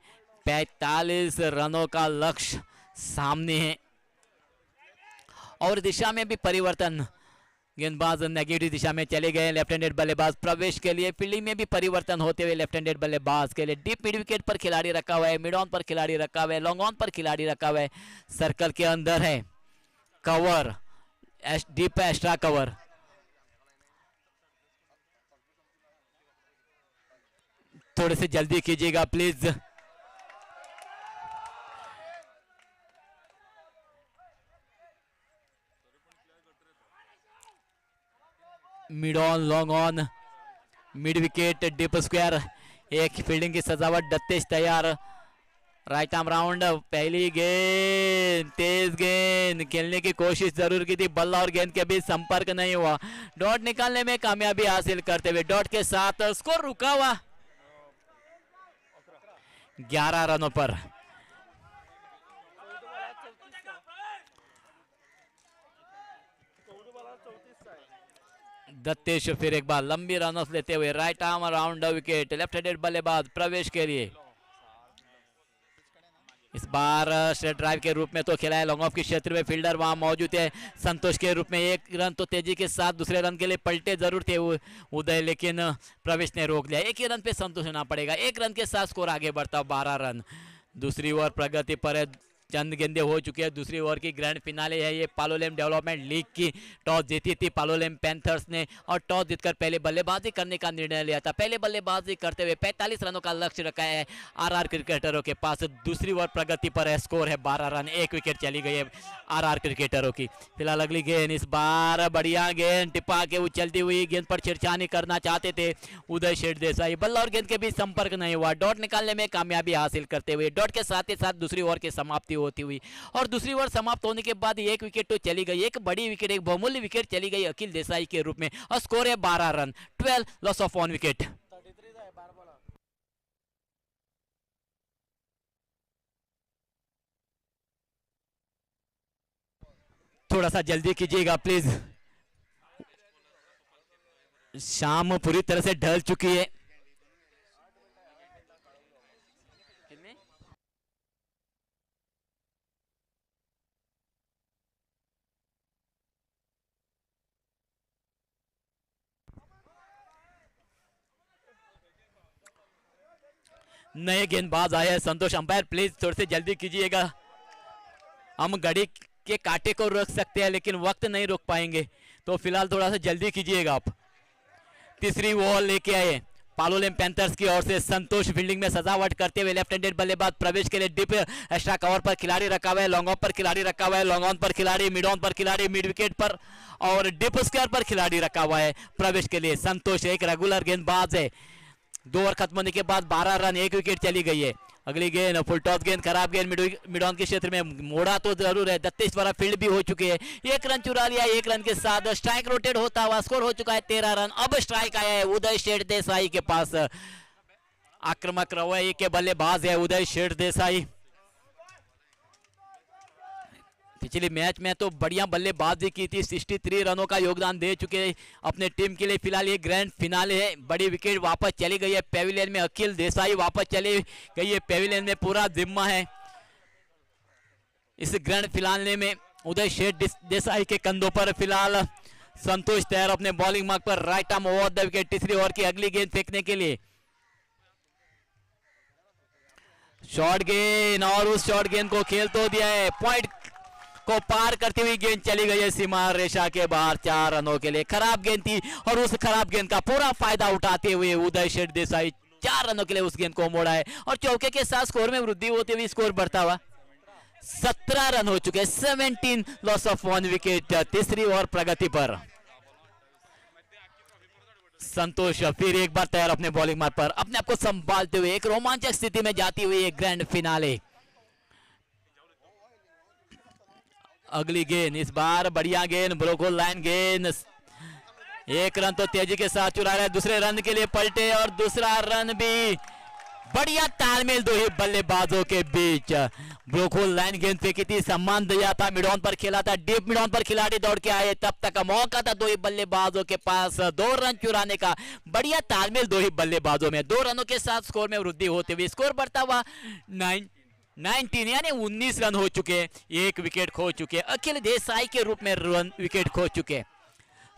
45 रनों का लक्ष्य सामने है और दिशा में भी परिवर्तन। गेंदबाज नेगेटिव दिशा में चले गए। लेफ्ट हैंडेड बल्लेबाज प्रवेश के लिए फील्डिंग में भी परिवर्तन होते हुए लेफ्ट हैंडेड बल्लेबाज के लिए डीप मिड विकेट पर खिलाड़ी रखा हुआ है, मिड ऑन पर खिलाड़ी रखा हुआ है, लॉन्ग ऑन पर खिलाड़ी रखा हुआ है। सर्कल के अंदर है कवर, डीप एक्स्ट्रा कवर। थोड़े से जल्दी कीजिएगा please. Mid on, long on, mid wicket, deep square. एक फील्डिंग की सजावट, दत्तेश तैयार। राइट आर्म राउंड, पहली गेंद, तेज गेंद, खेलने की कोशिश जरूर की थी, बल्ला और गेंद के बीच संपर्क नहीं हुआ। डॉट निकालने में कामयाबी हासिल करते हुए डॉट के साथ स्कोर रुका हुआ 11 रनों पर। दत्तेश फिर एक बार लंबी रन ऑफ लेते हुए right arm around wicket. Left handed बल्लेबाज प्रवेश के लिए इस बार स्ट्रेट ड्राइव के रूप में तो खेला है। लॉन्ग ऑफ के क्षेत्र में फील्डर वहां मौजूद है संतोष के रूप में। एक रन तो तेजी के साथ दूसरे रन के लिए पलटे जरूर थे उदय, लेकिन प्रवेश ने रोक लिया। एक ही रन पे संतोष होना पड़ेगा। एक रन के साथ स्कोर आगे बढ़ता 12 रन। दूसरी ओवर प्रगति पर है, चंद गेंदे हो चुके हैं। दूसरी ओवर की ग्रैंड फिनाले है ये पालोलेम डेवलपमेंट लीग की। टॉस जीती थी पालोलेम पैंथर्स ने और टॉस जीतकर पहले बल्लेबाजी करने का निर्णय लिया था। पहले बल्लेबाजी करते हुए 45 रनों का लक्ष्य रखा है आरआर क्रिकेटरों के पास। दूसरी ओवर प्रगति पर है, स्कोर है 12 रन। एक विकेट चली गई है आरआर क्रिकेटरों की। फिलहाल अगली गेंद, इस बार बढ़िया गेंद, टिप्पा के उछलती हुई गेंद पर छेड़छानी करना चाहते थे उदय शेठ देसाई। बल्ला और गेंद के बीच संपर्क नहीं हुआ। डॉट निकालने में कामयाबी हासिल करते हुए डॉट के साथ ही साथ दूसरी ओवर की समाप्ति होती हुई और दूसरी ओवर समाप्त होने के बाद एक विकेट तो चली गई। एक बड़ी विकेट, एक बहुमूल्य विकेट चली गई अखिल देसाई के रूप में और स्कोर है 12 रन। 12 loss of 1 wicket. थोड़ा सा जल्दी कीजिएगा प्लीज। शाम पूरी तरह से ढल चुकी है। नए गेंदबाज आए हैं संतोष। अंपायर प्लीज थोड़ी सी जल्दी कीजिएगा। हम घड़ी के कांटे को रोक सकते हैं लेकिन वक्त नहीं रोक पाएंगे, तो फिलहाल थोड़ा सा जल्दी कीजिएगा आप। तीसरी बॉल लेके आए पालोलेम पैंथर्स की ओर से संतोष। फील्डिंग में सजावट करते हुए लेफ्ट हैंडेड बल्लेबाज प्रवेश के लिए डीप एक्स्ट्रा कवर पर खिलाड़ी रखा हुआ है, लॉन्ग ऑफ पर खिलाड़ी रखा हुआ है, लॉन्ग ऑन पर खिलाड़ी, मिड ऑन पर खिलाड़ी, मिड विकेट पर और डीप स्क्वायर पर खिलाड़ी रखा हुआ है प्रवेश के लिए। संतोष एक रेगुलर गेंदबाज है। 2 ओवर खत्म होने के बाद 12 रन, 1 विकेट चली गई है। अगली गेंद फुल टॉस गेंद, खराब गेंद, मिड ऑन के क्षेत्र में मोड़ा तो जरूर है। दत्तेश द्वारा फील्ड भी हो चुके हैं। 1 रन चुरा लिया। 1 रन के साथ स्ट्राइक रोटेट होता हुआ स्कोर हो चुका है 13 रन। अब स्ट्राइक आया है उदय शेठ देसाई के पास। आक्रामक रवैये के बल्लेबाज है उदय शेठ देसाई। पिछले मैच में तो बढ़िया बल्लेबाजी की थी, 63 रनों का योगदान दे चुके हैं अपने टीम के लिए। फिलहाल ये ग्रैंड फिनाले है। बड़ी विकेट वापस चली गई है पेविलियन में। अखिल देसाई वापस चली गई है पेविलियन में। पूरा जिम्मा है इस ग्रैंड फिनाले में उदय शेठ देसाई के कंधों पर। फिलहाल संतोष तैयार अपने बॉलिंग मार्क पर, right arm over the wicket. तीसरी ओवर की अगली गेंद फेंकने के लिए शॉर्ट गेंद और उस शॉर्ट गेंद को खेल तो दिया है। पॉइंट को पार करती हुई गेंद चली गई है सीमा रेखा के बाहर 4 रनों के लिए। खराब गेंद थी और उस खराब गेंद का पूरा फायदा उठाते हुए उदय शेठ देसाई 4 रनों के लिए उस गेंद को मोड़ा है और चौके के साथ स्कोर में वृद्धि होते हुए स्कोर बढ़ता हुआ 17 रन हो चुके हैं। 17 लॉस ऑफ 1 विकेट तीसरी ओवर प्रगति पर। संतोष फिर एक बार तैयार अपने बॉलिंग मार्ग पर, अपने आप को संभालते हुए एक रोमांचक स्थिति में जाती हुई एक ग्रैंड फिनाले। अगली गेंद इस बार बढ़िया गेंद, ब्रोको लाइन गेंद, 1 रन तो तेजी के साथ चुरा रहा है, दूसरे रन के लिए पलटे और दूसरा रन भी। बढ़िया तालमेल दो ही बल्लेबाजों के बीच। ब्रोको लाइन गेंद फेंकी थी, सम्मान दिया था, मिड ऑन पर खेला था, डीप मिड ऑन पर खिलाड़ी दौड़ के आए, तब तक मौका था दो ही बल्लेबाजों के पास 2 रन चुराने का। बढ़िया तालमेल दो ही बल्लेबाजों में, 2 रनों के साथ स्कोर में वृद्धि होते हुए स्कोर बढ़ता हुआ 19 यानी 19 रन हो चुके, 1 विकेट खो चुके, अखिल देसाई के रूप में रन विकेट खो चुके।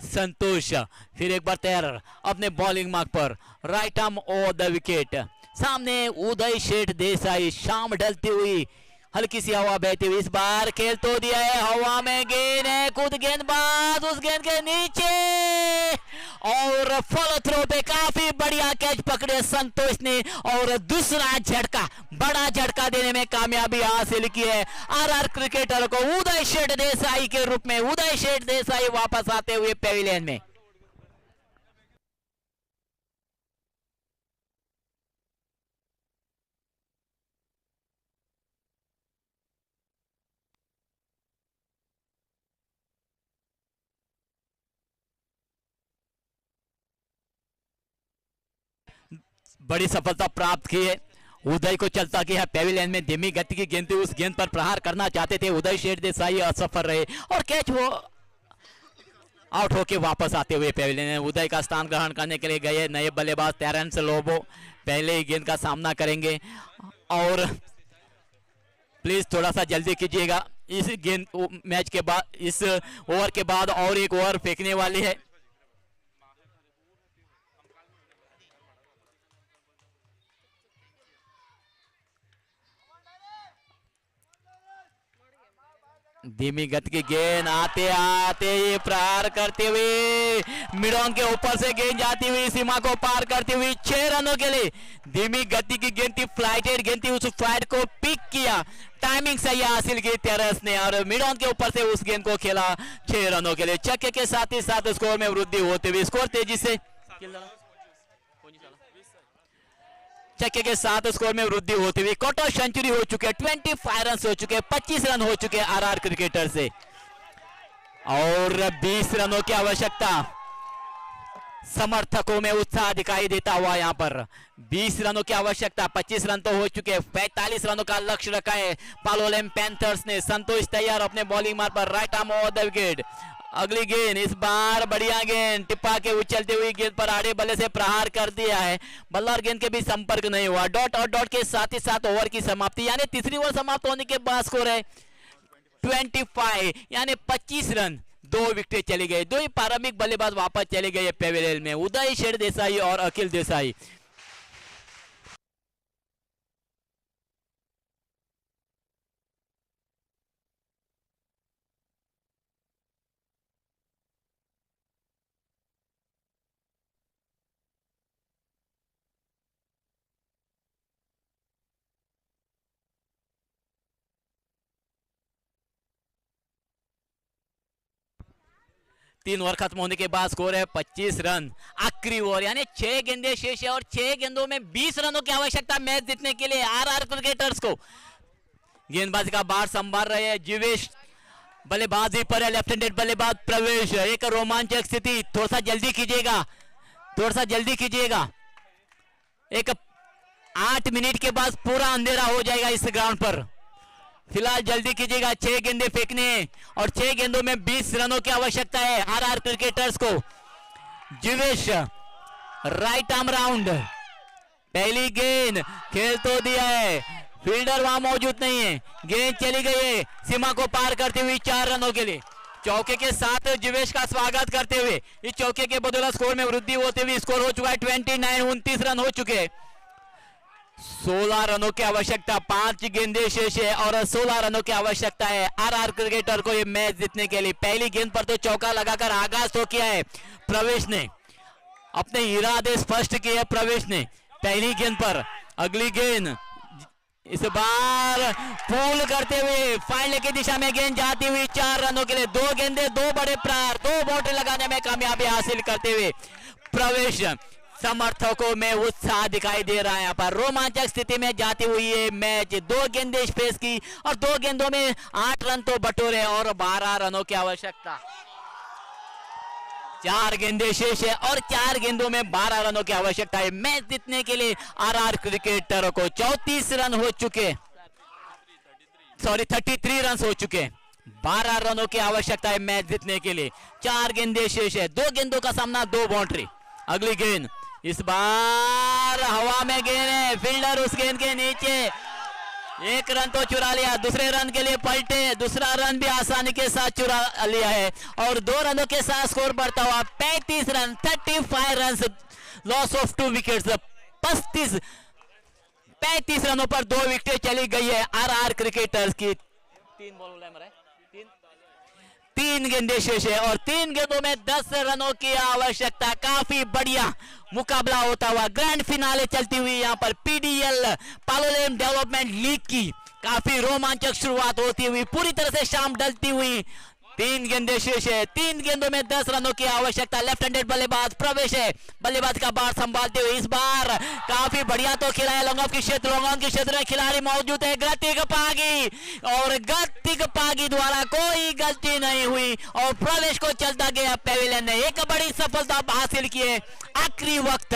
संतोष फिर एक बार तैयार अपने बॉलिंग मार्ग पर, right arm over the wicket. सामने उदय शेठ देसाई, शाम ढलती हुई, हल्की सी हवा बहती हुई, इस बार खेल तो दिया है, हवा में गेंद है, खुद गेंदबाज उस गेंद के नीचे और फॉलो थ्रो पे काफी बढ़िया कैच पकड़े संतोष ने और दूसरा झटका, बड़ा झटका देने में कामयाबी हासिल की है आरआर क्रिकेटर को। उदय शेठ देसाई के रूप में उदय शेठ देसाई वापस आते हुए पेविलियन में। बड़ी सफलता प्राप्त की है, उदय को चलता किया पेविलियन में, धीमी गति की गेंद थी, उस गेंद पर प्रहार करना चाहते थे उदय शेठ देसाई, असफल रहे और कैच वो आउट होके वापस आते हुए पेविलियन में उदय का स्थान ग्रहण करने के लिए गए नए बल्लेबाज टेरेंस लोबो पहले ही गेंद का सामना करेंगे और प्लीज थोड़ा सा जल्दी कीजिएगा, इस गेंद मैच के बाद, इस ओवर के बाद और एक ओवर फेंकने वाली है। धीमी गति की गेंद आते आते ये प्रहार करते हुए मिड ऑन के ऊपर से गेंद जाती हुई सीमा को पार करती हुई 6 रनों के लिए। धीमी गति की गेंद थी, फ्लाइटेड गेंद थी, उस फ्लाइट को पिक किया, टाइमिंग सही हासिल की टेरेस ने और मिड ऑन के ऊपर से उस गेंद को खेला 6 रनों के लिए। छक्के के साथ ही साथ स्कोर में वृद्धि होते हुए स्कोर तेजी से छक्के के साथ स्कोर में वृद्धि होती हुई क्वार्टर सेंचुरी हो चुके, 25 रन हो चुके, 25 रन हो चुके आरआर क्रिकेटर से और 20 रनों की आवश्यकता। समर्थकों में उत्साह दिखाई देता हुआ यहाँ पर 20 रनों की आवश्यकता, 25 रन तो हो चुके, 45 रनों का लक्ष्य रखा है पालोलेम पैंथर्स ने। संतोष तैयार अपने बॉलिंग मार्ग पर, right arm over the wicket. अगली गेंद इस बार बढ़िया गेंद, टिप्पा के उछलते हुई गेंद पर आड़े बल्ले से प्रहार कर दिया है, बल्ला और गेंद के भी संपर्क नहीं हुआ। डॉट और डॉट के साथ ही साथ ओवर की समाप्ति, यानी तीसरी ओवर समाप्त होने के बाद स्कोर है 25 यानी 25 रन, 2 विकेट चली गई। 2 ही प्रारंभिक बल्लेबाज वापस चले गए पेविलियन में, उदय शेठ देसाई और अखिल देसाई। तीन ओवर खत्म होने के बाद स्कोर है 25 रन। आखिरी ओवर यानी 6 गेंदें शेष है और 6 गेंदों में 20 रनों की आवश्यकता मैच जीतने के लिए आरआर क्रिकेटर्स को। गेंदबाजी का बार संभाल रहे हैं जीवेश, बल्लेबाजी पर है लेफ्ट हैंडेड बल्लेबाज प्रवेश। एक रोमांचक स्थिति, थोड़ा सा जल्दी कीजिएगा, थोड़ा सा जल्दी कीजिएगा, एक 8 मिनट के बाद पूरा अंधेरा हो जाएगा इस ग्राउंड पर, फिलहाल जल्दी कीजिएगा। 6 गेंदें फेंकने और 6 गेंदों में 20 रनों की आवश्यकता है आरआर क्रिकेटर्स को। जीवेश राइट आर्म राउंड, पहली गेंद खेल तो दिया है, फील्डर वहां मौजूद नहीं है, गेंद चली गई है सीमा को पार करते हुए 4 रनों के लिए। चौके के साथ जीवेश का स्वागत करते हुए इस चौके के बदौलत स्कोर में वृद्धि होते हुए स्कोर हो चुका है 29, 29 रन हो चुके। 16 रनों की आवश्यकता, 5 गेंदें शेष है और 16 रनों की आवश्यकता है आरआर क्रिकेटर को ये मैच जीतने के लिए। पहली गेंद पर तो चौका लगाकर आगाज तो किया है प्रवेश ने, अपने इरादे स्पष्ट किए प्रवेश ने, पहली गेंद पर अगली गेंद इस बार पुल करते हुए फाइनल की दिशा में गेंद जाती हुई 4 रनों के लिए 2 गेंदे 2 बड़े प्रहार 2 बाउंड्री लगाने में कामयाबी हासिल करते हुए प्रवेश समर्थकों में उत्साह दिखाई दे रहा है। यहाँ पर रोमांचक स्थिति में जाती हुई ये मैच 2 गेंदें स्पेस की और 2 गेंदों में 8 रन तो बटोरे और 12 रनों की आवश्यकता। 4 गेंदें शेष है और 4 गेंदों में 12 रनों की आवश्यकता है मैच जीतने के लिए। आरआर क्रिकेटर को 34 रन हो चुके, 33 रन हो चुके, 12 रनों की आवश्यकता है मैच जीतने के लिए। 4 गेंदें शेष है, 2 गेंदों का सामना 2 बाउंड्री। अगली गेंद इस बार हवा में गेंद है, फील्डर उस गेंद के नीचे 1 रन तो चुरा लिया, दूसरे रन के लिए पलटे, दूसरा रन भी आसानी के साथ चुरा लिया है और 2 रनों के साथ स्कोर बढ़ता हुआ 35 run, 35 run, loss of 2 wickets. 35 रनों पर 2 विकेट चली गई है आरआर क्रिकेटर्स की। 3 गेंदें शेष है और 3 गेंदों में 10 रनों की आवश्यकता। काफी बढ़िया मुकाबला होता हुआ ग्रैंड फिनाले चलती हुई यहाँ पर पीडीएल पालोलेम डेवलपमेंट लीग की काफी रोमांचक शुरुआत होती हुई पूरी तरह से शाम ढलती हुई। 3 गेंदें शेष है, 3 गेंदों में 10 रनों की आवश्यकता। लेफ्ट हैंडेड बल्लेबाज प्रवेश है, बल्लेबाज का बार संभालते हुए इस बार काफी बढ़िया तो खिला है। लॉन्ग ऑफ के क्षेत्र में खिलाड़ी मौजूद है गतिक पागी और गतिक पागी द्वारा कोई गलती नहीं हुई और प्रवेश को चलता गया पेविलियन ने एक बड़ी सफलता हासिल की है। आखिरी वक्त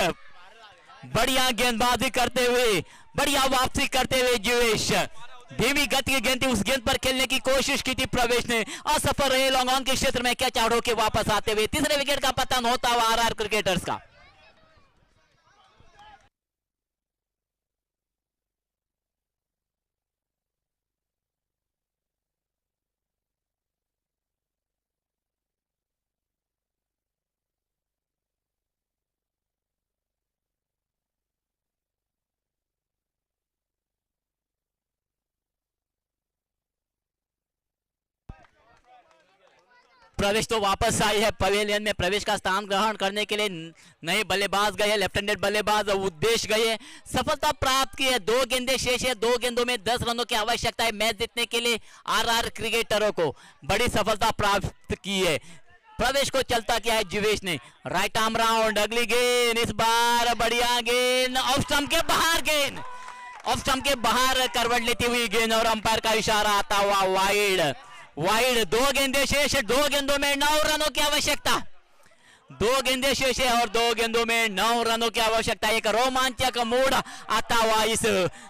बढ़िया गेंदबाजी करते हुए, बढ़िया वापसी करते हुए जीवेश धीमी गति की गेंद थी, उस गेंद पर खेलने की कोशिश की थी प्रवेश ने, असफल रहे। लॉन्ग ऑन के क्षेत्र में कैच आउट होकर वापस आते हुए तीसरे विकेट का पतन होता हुआ आरआर क्रिकेटर्स का। प्रवेश तो वापस आई है पवेलियन में, प्रवेश का स्थान ग्रहण करने के लिए नए बल्लेबाज गए, लेफ्ट हैंडेड बल्लेबाज उद्देश्य गए, सफलता प्राप्त की है। 2 गेंदें शेष है, 2 गेंदों में 10 रनों की आवश्यकता है मैच जीतने के लिए। आरआर क्रिकेटरों को बड़ी सफलता प्राप्त की है। प्रवेश को चलता किया है जीवेश ने, राइट आर्म राउंड। अगली गेंद इस बार बढ़िया गेंद, ऑफ स्टंप के बाहर गेंद, ऑफ स्टंप के बाहर करवट लेती हुई गेंद और अंपायर का इशारा आता हुआ वाइड। 2 गेंदें शेष है, 2 गेंदों में 9 रनों की आवश्यकता। 2 गेंदें शेष है और 2 गेंदों में 9 रनों की आवश्यकता। एक रोमांचक मूड आता हुआ इस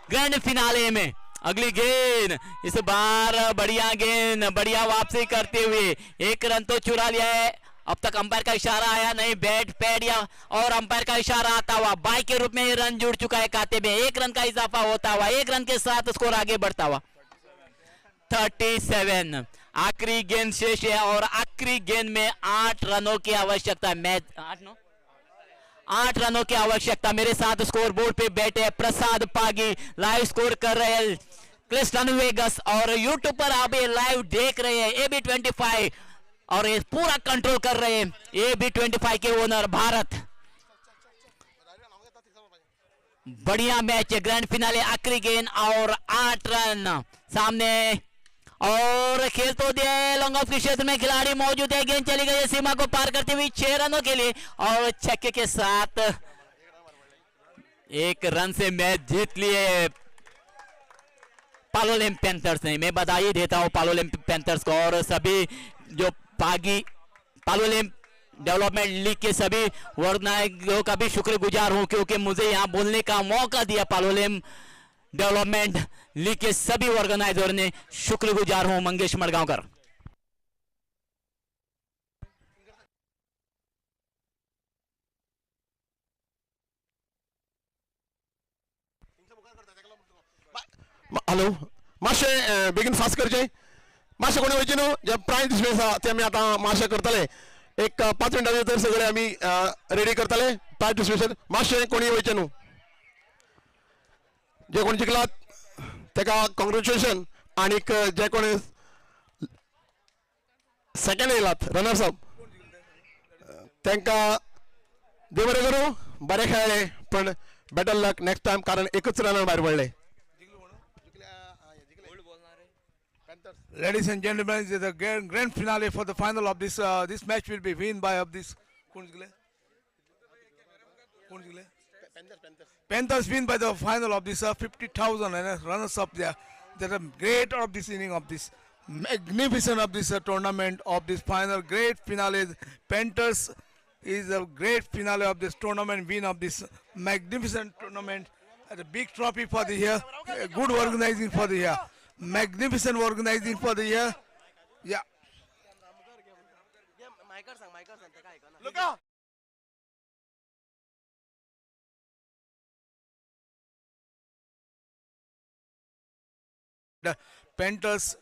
ग्रैंड फिनाले में। अगली गेंद इस बार बढ़िया गेंद, बढ़िया वापसी करते हुए 1 रन तो चुरा लिया है। अब तक अंपायर का इशारा आया नहीं, बैट पैड या और अंपायर का इशारा आता हुआ बाई के रूप में रन जुड़ चुका है खाते में। 1 रन का इजाफा होता हुआ, 1 रन के साथ स्कोर आगे बढ़ता हुआ 37। आखिरी गेंद शेष है और आखिरी गेंद में 8 रनों की आवश्यकता। मैच 8 रनों की आवश्यकता। मेरे साथ स्कोर बोर्ड पे बैठे प्रसाद पागी, लाइव स्कोर कर रहे हैं क्रिस्टन वेगस और यूट्यूब पर आप ये लाइव देख रहे हैं AB25 और ये पूरा कंट्रोल कर रहे हैं AB25 के ओनर भारत। बढ़िया मैच है, ग्रैंड फिनाले, आखिरी गेंद और 8 रन सामने और खेल तो दिया है। लॉन्ग ऑफ के क्षेत्र में खिलाड़ी मौजूद है, गेंद चली गई है सीमा को पार करते हुए 6 रनों के लिए और छक्के के साथ 1 रन से मैच जीत लिए पालोलेम पैंथर्स ने। मैं बधाई देता हूं पालोलेम पैंथर्स को और सभी जो पालोलेम डेवलपमेंट लीग के सभी वर्गनायकों का भी शुक्रगुजार हूं क्योंकि मुझे यहां बोलने का मौका दिया। पालोलेम डेवलपमेंट लीग के सभी ऑर्गेनाइजर ने शुक्रगुजार हूं। मंगेश मडगांवकर। हॅलो मातशें बेगीन फास्ट करचें, मातशें कोणी वयचें न्हू, जे प्रायज डिस्प्ले आसा ते आमी आतां मातशें करतले। एक 5 मिनटां भितर सगळे आमी रेडी करतले प्रायज डिस्ट्रिब्युशन। मातशें कोणी वयचें न्हू, जे कोण जिखलात तेका कॉंग्रेच्युलेशन आनीक जे कोण सेकंड येयलात रनर्स अप तांकां देव बरें करूं, बरें खेळ्ळे पण बेटर लक नेक्स्ट टाइम, कारण एकच रनार भायर पडले. Ladies and gentlemen, this is the grand finale for the final of this. This match will be won by of this. Panthers win by the final of this 50,000 and runners up there. That are great of this inning of this magnificent of this tournament of this final great finale. Panthers is a great finale of this tournament, win of this magnificent tournament. And a big trophy for the year. Good organizing for the year. Magnificent organizing for the year. Yeah. Look out. The Panthers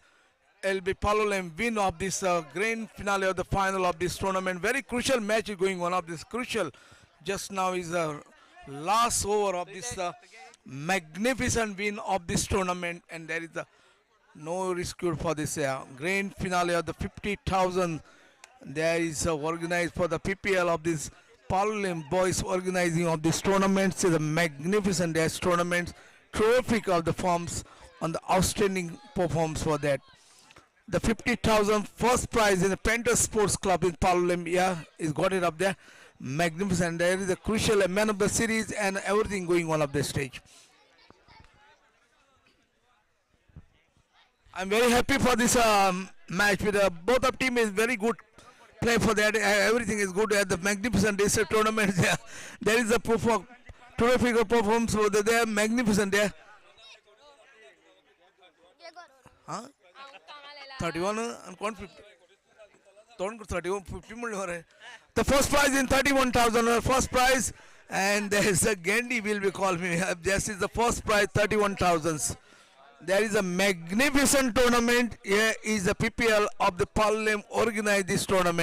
LB Palolem win of this grand finale of the final of this tournament. Very crucial match is going on of this crucial. Just now is the last over of this magnificent win of this tournament, and there is no rescue for this grand finale of the 50,000. There is organized for the PPL of this Palolem boys organizing of this tournament. It's a magnificent tournament, terrific of the forms on the outstanding performance for that. The 50,000 first prize in the Panthers Sports Club in Palolem, is got it up there. Magnificent. There is a crucial man of the series and everything going on up the stage. I'm very happy for this match. With both of team is very good play for that. Everything is good at the magnificent this tournament. There is a terrific performance for the there. Magnificent there. 31 and 150. 31, 50 million. The first prize in 31,000. First prize, and there is a Gandhi will be called me. This is the first prize, 31,000. There is a magnificent tournament. Here is the PPL of the Palolem organized this tournament.